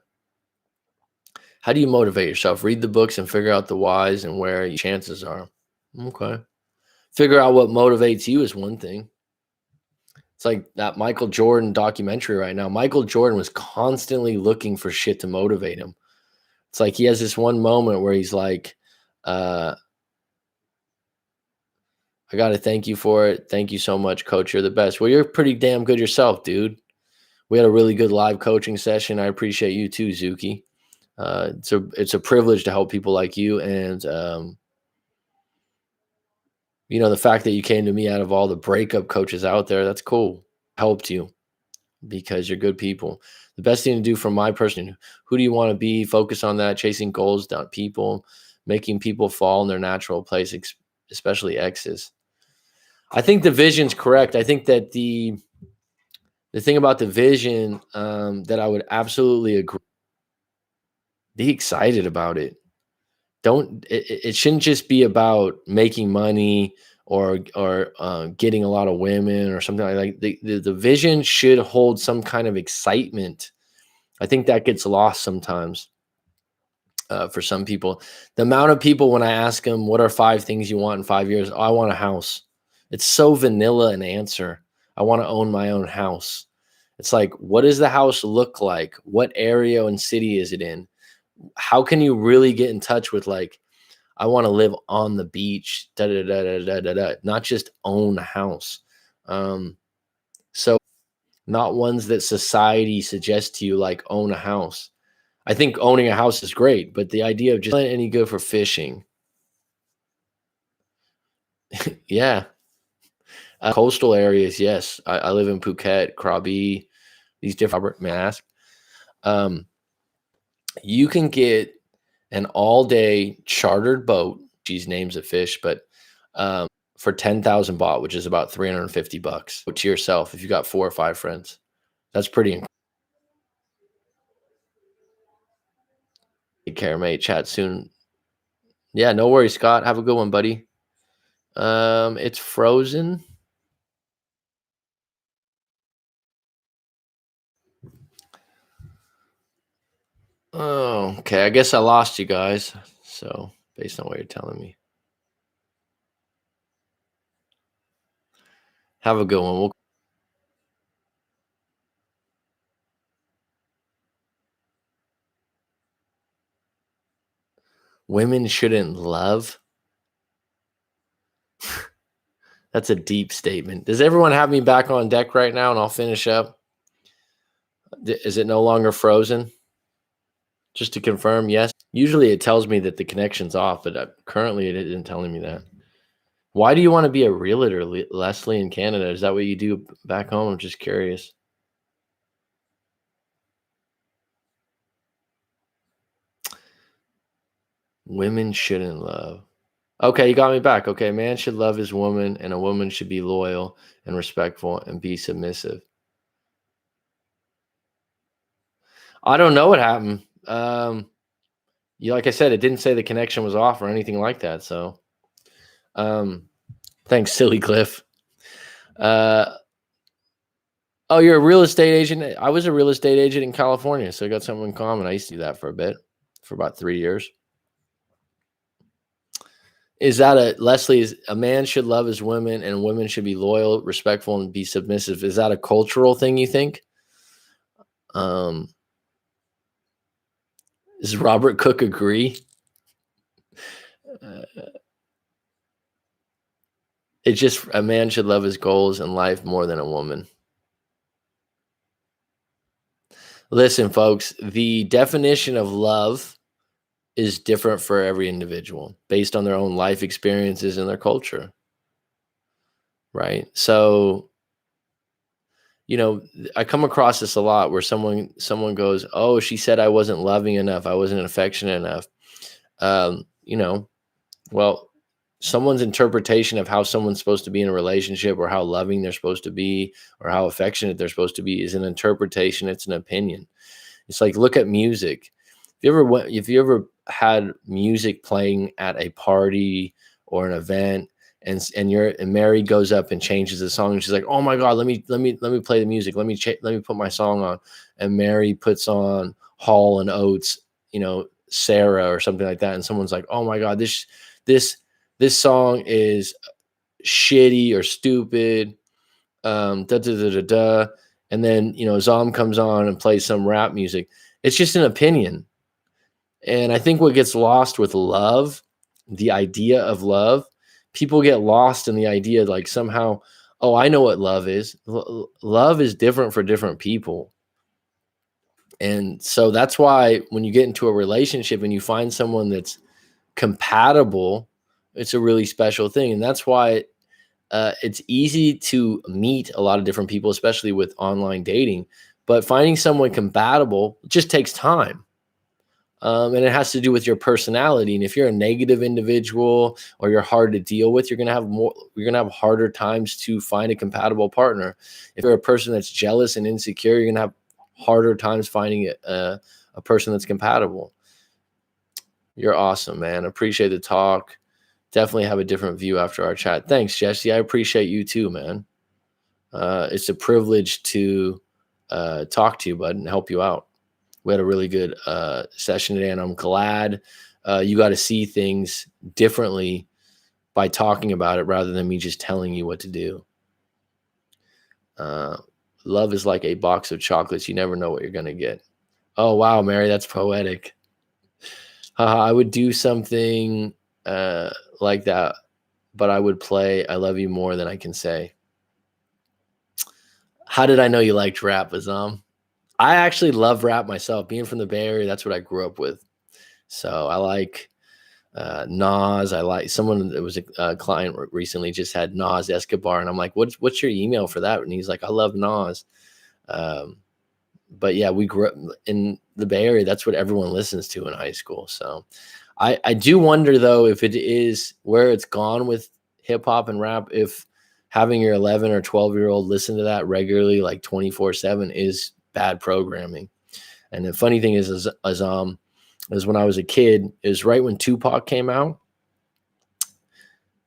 How do you motivate yourself? Read the books and figure out the whys and where your chances are. Okay. Figure out what motivates you is one thing. It's like that Michael Jordan documentary right now. Michael Jordan was constantly looking for shit to motivate him. It's like he has this one moment where he's like, I got to thank you for it. Thank you so much, coach. You're the best. Well, you're pretty damn good yourself, dude. We had a really good live coaching session. I appreciate you too, Zuki. It's a privilege to help people like you. And, the fact that you came to me out of all the breakup coaches out there, that's cool. Helped you because you're good people. The best thing to do for my person, who do you want to be? Focus on that, chasing goals, not people, making people fall in their natural place, especially exes. I think the vision's correct. I think that the thing about the vision, that I would absolutely agree, be excited about it. It shouldn't just be about making money or getting a lot of women or something like that. The vision should hold some kind of excitement. I think that gets lost sometimes, for some people. The amount of people, when I ask them, what are 5 things you want in 5 years? Oh, I want a house. It's so vanilla an answer. I want to own my own house. It's like, what does the house look like? What area and city is it in? How can you really get in touch with, like, I want to live on the beach, da da da da da da da, not just own a house. So not ones that society suggests to you, like own a house. I think owning a house is great, but the idea of just letting any go for fishing, yeah, coastal areas, yes. I live in Phuket, Krabi, these different mask. You can get an all-day chartered boat. She's names of fish, but for 10,000 baht, which is about $350 to yourself if you got 4 or 5 friends. That's pretty incredible. Take care, mate. Chat soon. Yeah, no worries, Scott. Have a good one, buddy. It's frozen. Oh, okay. I guess I lost you guys. So, based on what you're telling me, have a good one. Women shouldn't love. That's a deep statement. Does everyone have me back on deck right now? And I'll finish up. Is it no longer frozen? Just to confirm, yes. Usually it tells me that the connection's off, but currently it isn't telling me that. Why do you want to be a realtor, Leslie, in Canada? Is that what you do back home? I'm just curious. Women shouldn't love. Okay, you got me back. Okay, a man should love his woman, and a woman should be loyal and respectful and be submissive. I don't know what happened. Like I said, it didn't say the connection was off or anything like that. So, thanks, Silly Cliff. Oh, you're a real estate agent. I was a real estate agent in California, so I got something in common. I used to do that for a bit, for about 3 years. Is that Leslie? Is a man should love his women, and women should be loyal, respectful, and be submissive? Is that a cultural thing, you think? Does Robert Cook agree? It's just a man should love his goals in life more than a woman. Listen, folks, the definition of love is different for every individual based on their own life experiences and their culture. Right? So, I come across this a lot where someone goes, "Oh, she said I wasn't loving enough. I wasn't affectionate enough." Well, someone's interpretation of how someone's supposed to be in a relationship, or how loving they're supposed to be, or how affectionate they're supposed to be, is an interpretation. It's an opinion. It's like, look at music. If you ever had music playing at a party or an event, and Mary goes up and changes the song, and she's like, "Oh my God, let me play the music. Let me put my song on." And Mary puts on Hall and Oates, Sarah or something like that, and someone's like, "Oh my God, this song is shitty or stupid." Da da da da da. And then Zom comes on and plays some rap music. It's just an opinion. And I think what gets lost with love, the idea of love, people get lost in the idea like somehow, oh, I know what love is. Love is different for different people. And so that's why when you get into a relationship and you find someone that's compatible, it's a really special thing. And that's why it's easy to meet a lot of different people, especially with online dating. But finding someone compatible just takes time. And it has to do with your personality. And if you're a negative individual or you're hard to deal with, you're going to have harder times to find a compatible partner. If you're a person that's jealous and insecure, you're going to have harder times finding a person that's compatible. You're awesome, man. Appreciate the talk. Definitely have a different view after our chat. Thanks, Jesse. I appreciate you too, man. It's a privilege to talk to you, bud, and help you out. We had a really good session today, and I'm glad you got to see things differently by talking about it rather than me just telling you what to do. Love is like a box of chocolates. You never know what you're going to get. Oh, wow, Mary, that's poetic. I would do something like that, but I would play I Love You More Than I Can Say. How did I know you liked rap, Azam? I actually love rap myself. Being from the Bay Area, that's what I grew up with. So I like Nas. I like someone that was a client recently just had Nas Escobar, and I'm like, what's your email for that? And he's like, I love Nas. But yeah, we grew up in the Bay Area. That's what everyone listens to in high school. So I do wonder, though, if it is where it's gone with hip hop and rap, if having your 11 or 12-year-old listen to that regularly, like 24/7, is bad programming. And the funny thing is when I was a kid, is right when Tupac came out.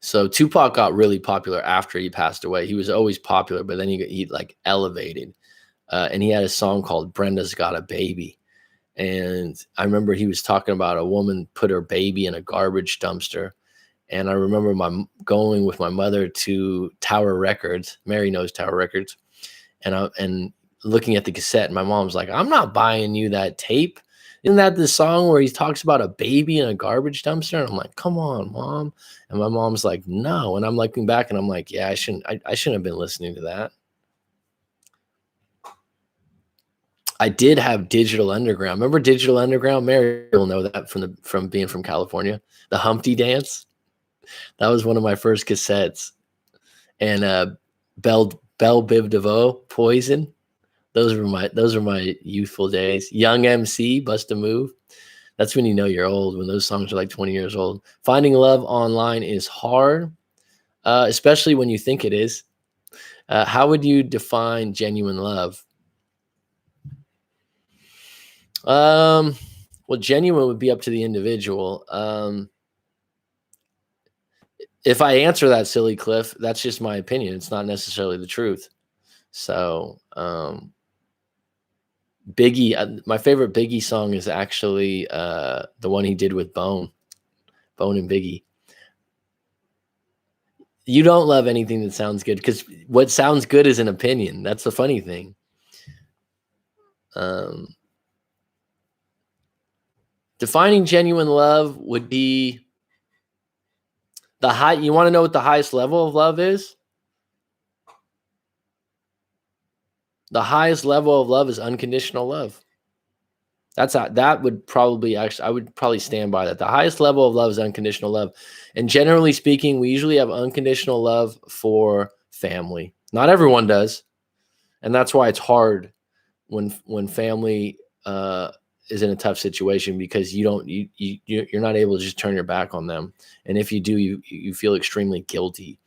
So Tupac got really popular after he passed away. He was always popular, but then he like elevated. And he had a song called Brenda's Got a Baby. And I remember he was talking about a woman put her baby in a garbage dumpster. And I remember going with my mother to Tower Records. Mary knows Tower Records. And looking at the cassette, and my mom's like, I'm not buying you that tape. Isn't that the song where he talks about a baby in a garbage dumpster? And I'm like, come on, mom. And my mom's like, no. And I'm looking back and I'm like, yeah, I shouldn't have been listening to that. I did have Digital Underground. Remember Digital Underground? Mary will know that from being from California. The Humpty Dance. That was one of my first cassettes. And Belle Biv DeVoe, Poison. Those were my youthful days. Young MC, Bust a Move. That's when you know you're old, when those songs are like 20 years old. Finding love online is hard, especially when you think it is. How would you define genuine love? Well, genuine would be up to the individual. If I answer that, silly Cliff, that's just my opinion. It's not necessarily the truth. So, Biggie, my favorite Biggie song is actually the one he did with Bone and Biggie. You don't love anything that sounds good because what sounds good is an opinion. That's the funny thing. Defining genuine love would be the high. You want to know what the highest level of love is? The highest level of love is unconditional love. That would probably I would probably stand by that. The highest level of love is unconditional love. And generally speaking, we usually have unconditional love for family. Not everyone does. And that's why it's hard when family is in a tough situation, because you're not able to just turn your back on them. And if you do, you feel extremely guilty.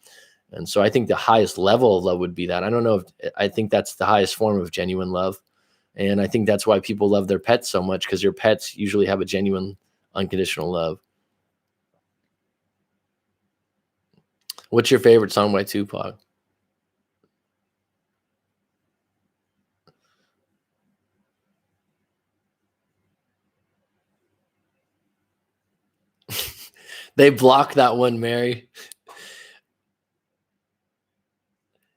And so I think the highest level of love would be that. I don't know if I think that's the highest form of genuine love. And I think that's why people love their pets so much, because your pets usually have a genuine, unconditional love. What's your favorite song by Tupac? They blocked that one, Mary.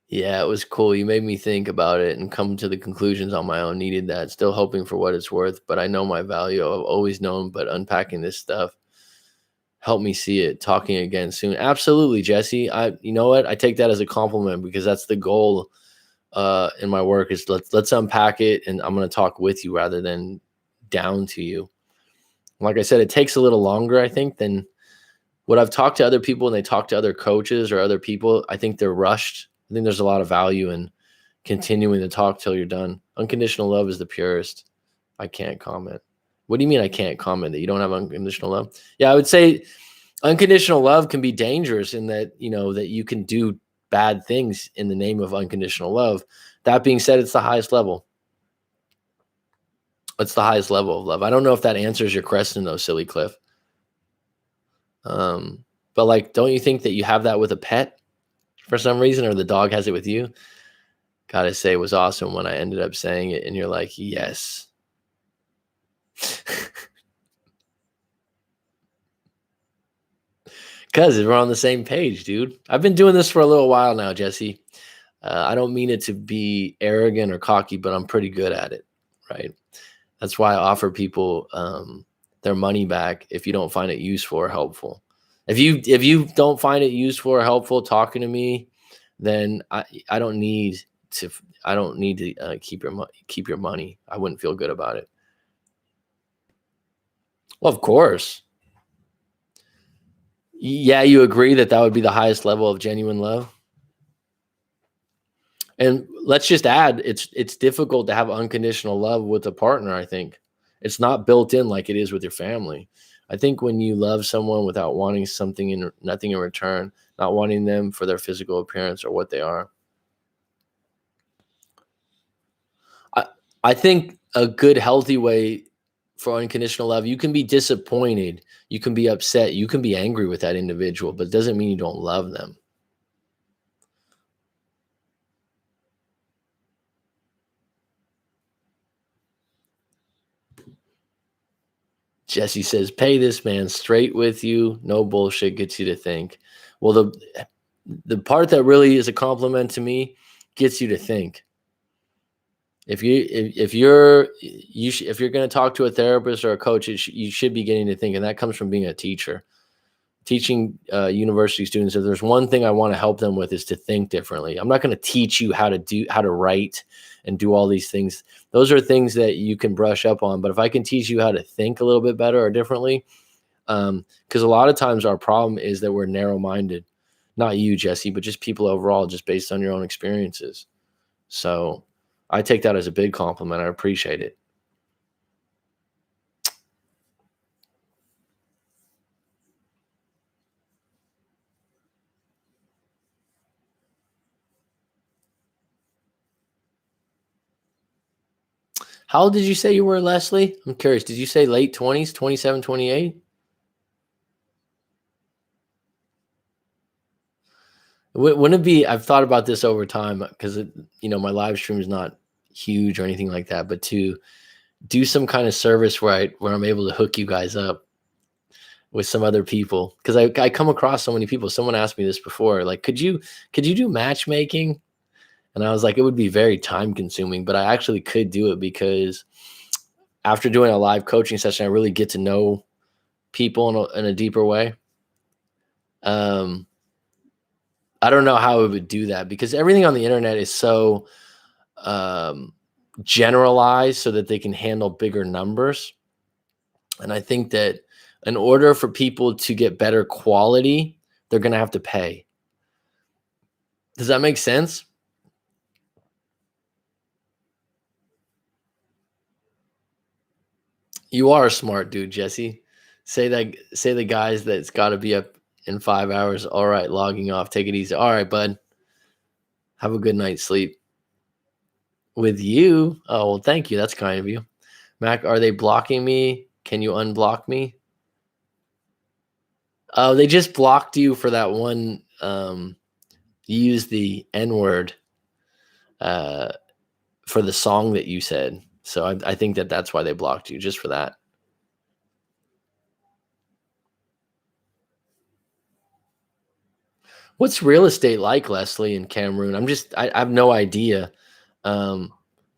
Yeah, it was cool. You made me think about it and come to the conclusions on my own. Needed that. Still hoping for what it's worth, but I know my value. I've always known, but unpacking this stuff helped me see it. Talking again soon. Absolutely, Jesse. You know what? I take that as a compliment, because that's the goal in my work, is let's unpack it, and I'm going to talk with you rather than down to you. Like I said, it takes a little longer, I think, than what I've talked to other people, and they talk to other coaches or other people. I think they're rushed. I think there's a lot of value in continuing to talk till you're done. Unconditional love is the purest. I can't comment. What do you mean I can't comment that you don't have unconditional love? Yeah, I would say unconditional love can be dangerous in that, that you can do bad things in the name of unconditional love. That being said, it's the highest level. It's the highest level of love. I don't know if that answers your question though, silly Cliff. But like, don't you think that you have that with a pet for some reason, or the dog has it with you? Gotta say, it was awesome when I ended up saying it and you're like, yes. Because we're on the same page, dude. I've been doing this for a little while now, Jesse. I don't mean it to be arrogant or cocky, but I'm pretty good at it, right? That's why I offer people their money back if you don't find it useful or helpful. If you don't find it useful or helpful talking to me, then I don't need to keep your money. I wouldn't feel good about it. Well, of course. Yeah, you agree that would be the highest level of genuine love. And let's just add, it's difficult to have unconditional love with a partner. I think it's not built in like it is with your family. I think when you love someone without wanting nothing in return, not wanting them for their physical appearance or what they are, I think a good, healthy way for unconditional love, you can be disappointed, you can be upset, you can be angry with that individual, but it doesn't mean you don't love them. Jesse says, pay this man straight with you. No bullshit, gets you to think. Well, the part that really is a compliment to me gets you to think. If you're going to talk to a therapist or a coach, you should be getting to think, and that comes from being a teacher. Teaching university students, if there's one thing I want to help them with, is to think differently. I'm not going to teach you how to write and do all these things. Those are things that you can brush up on. But if I can teach you how to think a little bit better or differently, because a lot of times our problem is that we're narrow-minded. Not you, Jesse, but just people overall, just based on your own experiences. So I take that as a big compliment. I appreciate it. How old did you say you were, Leslie? I'm curious. Did you say late 20s, 27, 28? Wouldn't it be, I've thought about this over time because, my live stream is not huge or anything like that, but to do some kind of service where I'm able to hook you guys up with some other people. Because I come across so many people. Someone asked me this before, like, could you do matchmaking? And I was like, it would be very time consuming, but I actually could do it because after doing a live coaching session, I really get to know people in a deeper way. I don't know how I would do that because everything on the internet is so generalized so that they can handle bigger numbers. And I think that in order for people to get better quality, they're going to have to pay. Does that make sense? You are a smart dude, Jesse. Say the guys that's got to be up in 5 hours. All right, logging off. Take it easy. All right, bud. Have a good night's sleep. With you? Oh, well, thank you. That's kind of you. Mac, are they blocking me? Can you unblock me? Oh, they just blocked you for that one. You used the N-word for the song that you said. So I think that's why they blocked you, just for that. What's real estate like, Leslie, in Cameroon? I have no idea. But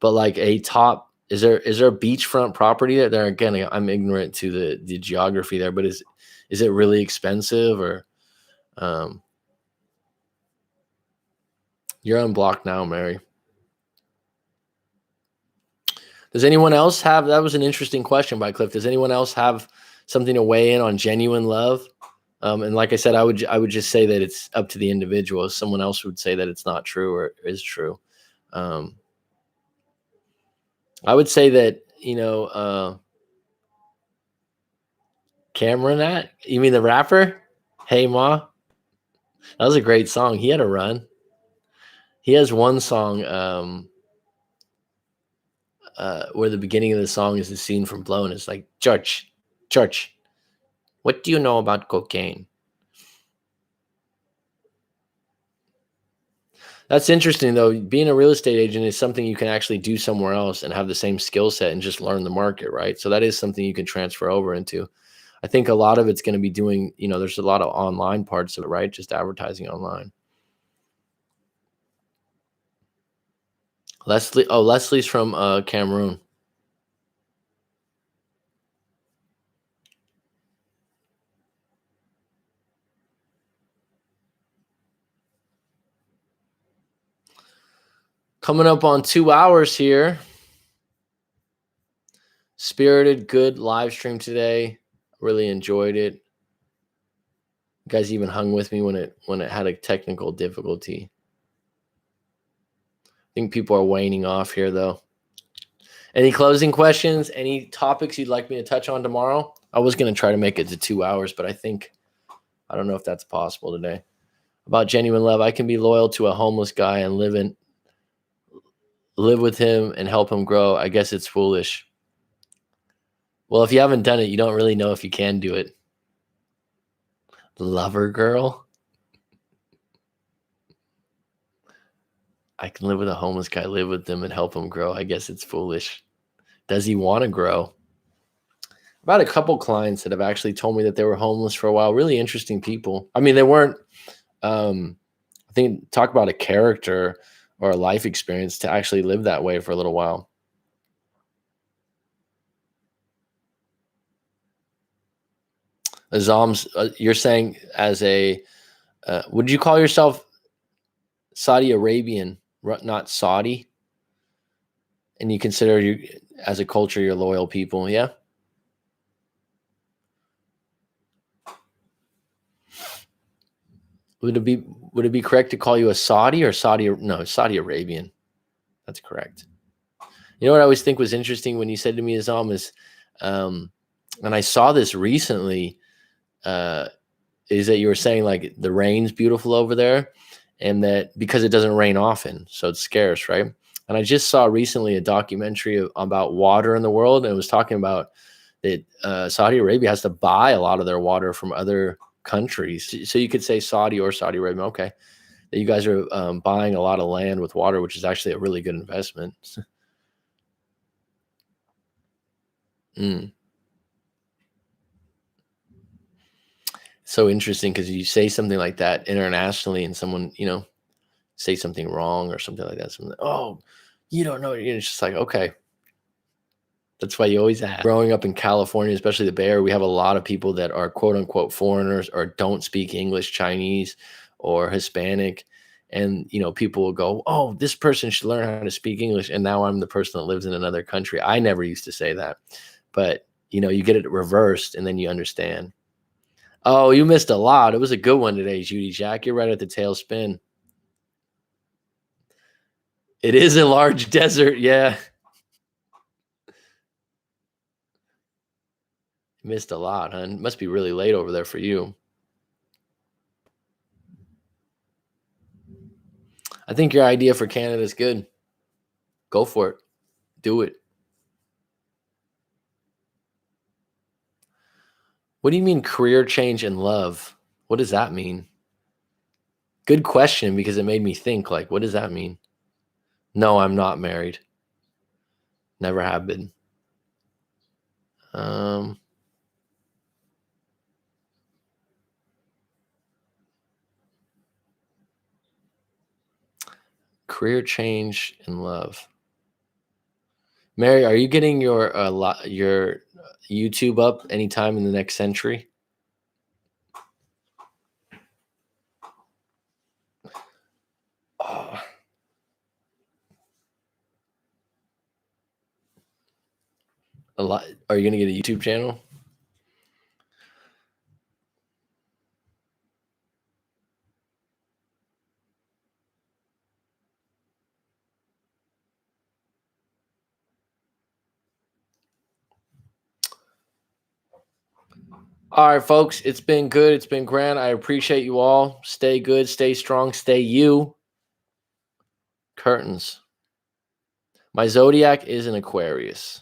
like is there a beachfront property there? Again, I'm ignorant to the geography there, but is it really expensive or you're unblocked now, Mary. Does anyone else have, that was an interesting question by Cliff. Does anyone else have something to weigh in on genuine love? And like I said, I would just say that it's up to the individual. Someone else would say that it's not true or is true. I would say that, Cameron, you mean the rapper? Hey Ma, that was a great song. He had a run. He has one song where the beginning of the song is the scene from Blow, and it's like, Church, what do you know about cocaine? That's interesting, though. Being a real estate agent is something you can actually do somewhere else and have the same skill set and just learn the market, right? So that is something you can transfer over into. I think a lot of it's going to be doing, there's a lot of online parts of it, right? Just advertising online. Leslie's from Cameroon. Coming up on 2 hours here. Spirited, good live stream today. Really enjoyed it. You guys even hung with me when it had a technical difficulty. I think people are waning off here, though. Any closing questions? Any topics you'd like me to touch on tomorrow? I was going to try to make it to 2 hours, but I don't know if that's possible today. About genuine love, I can be loyal to a homeless guy and live with him and help him grow. I guess it's foolish. Well, if you haven't done it, you don't really know if you can do it. Lover girl? I can live with a homeless guy, live with them and help him grow. I guess it's foolish. Does he want to grow? About a couple clients that have actually told me that they were homeless for a while. Really interesting people. I mean, they weren't, I think, talk about a character or a life experience to actually live that way for a little while. Azam's, you're saying as a, would you call yourself Saudi Arabian, not Saudi? And you consider you as a culture, you're loyal people, yeah? Would it be correct to call you a Saudi or Saudi? No, Saudi Arabian. That's correct. You know what I always think was interesting when you said to me, Azam, is, um, and I saw this recently, uh, is that you were saying like the rain's beautiful over there, and that because it doesn't rain often, so it's scarce, right? And I just saw recently a documentary about water in the world, and it was talking about that Saudi Arabia has to buy a lot of their water from other countries. So you could say Saudi or Saudi Arabia, okay, that you guys are buying a lot of land with water, which is actually a really good investment. Mm. So interesting because you say something like that internationally, and someone, say something wrong or something like that. Something, oh, you don't know. It's just like, okay, that's why you always have. Growing up in California, especially the Bay Area, we have a lot of people that are quote unquote foreigners or don't speak English, Chinese, or Hispanic. And, people will go, oh, this person should learn how to speak English. And now I'm the person that lives in another country. I never used to say that. But, you get it reversed and then you understand. Oh, you missed a lot. It was a good one today, Judy Jack. You're right at the tailspin. It is a large desert. Yeah. Missed a lot, huh? It must be really late over there for you. I think your idea for Canada is good. Go for it. Do it. What do you mean career change and love? What does that mean? Good question because it made me think like, what does that mean? No, I'm not married. Never have been. Um, career change and love. Mary, are you getting your YouTube up anytime in the next century? Oh, a lot. Are you going to get a YouTube channel? All right, folks. It's been good. It's been grand. I appreciate you all. Stay good. Stay strong. Stay you. Curtains. My zodiac is an Aquarius.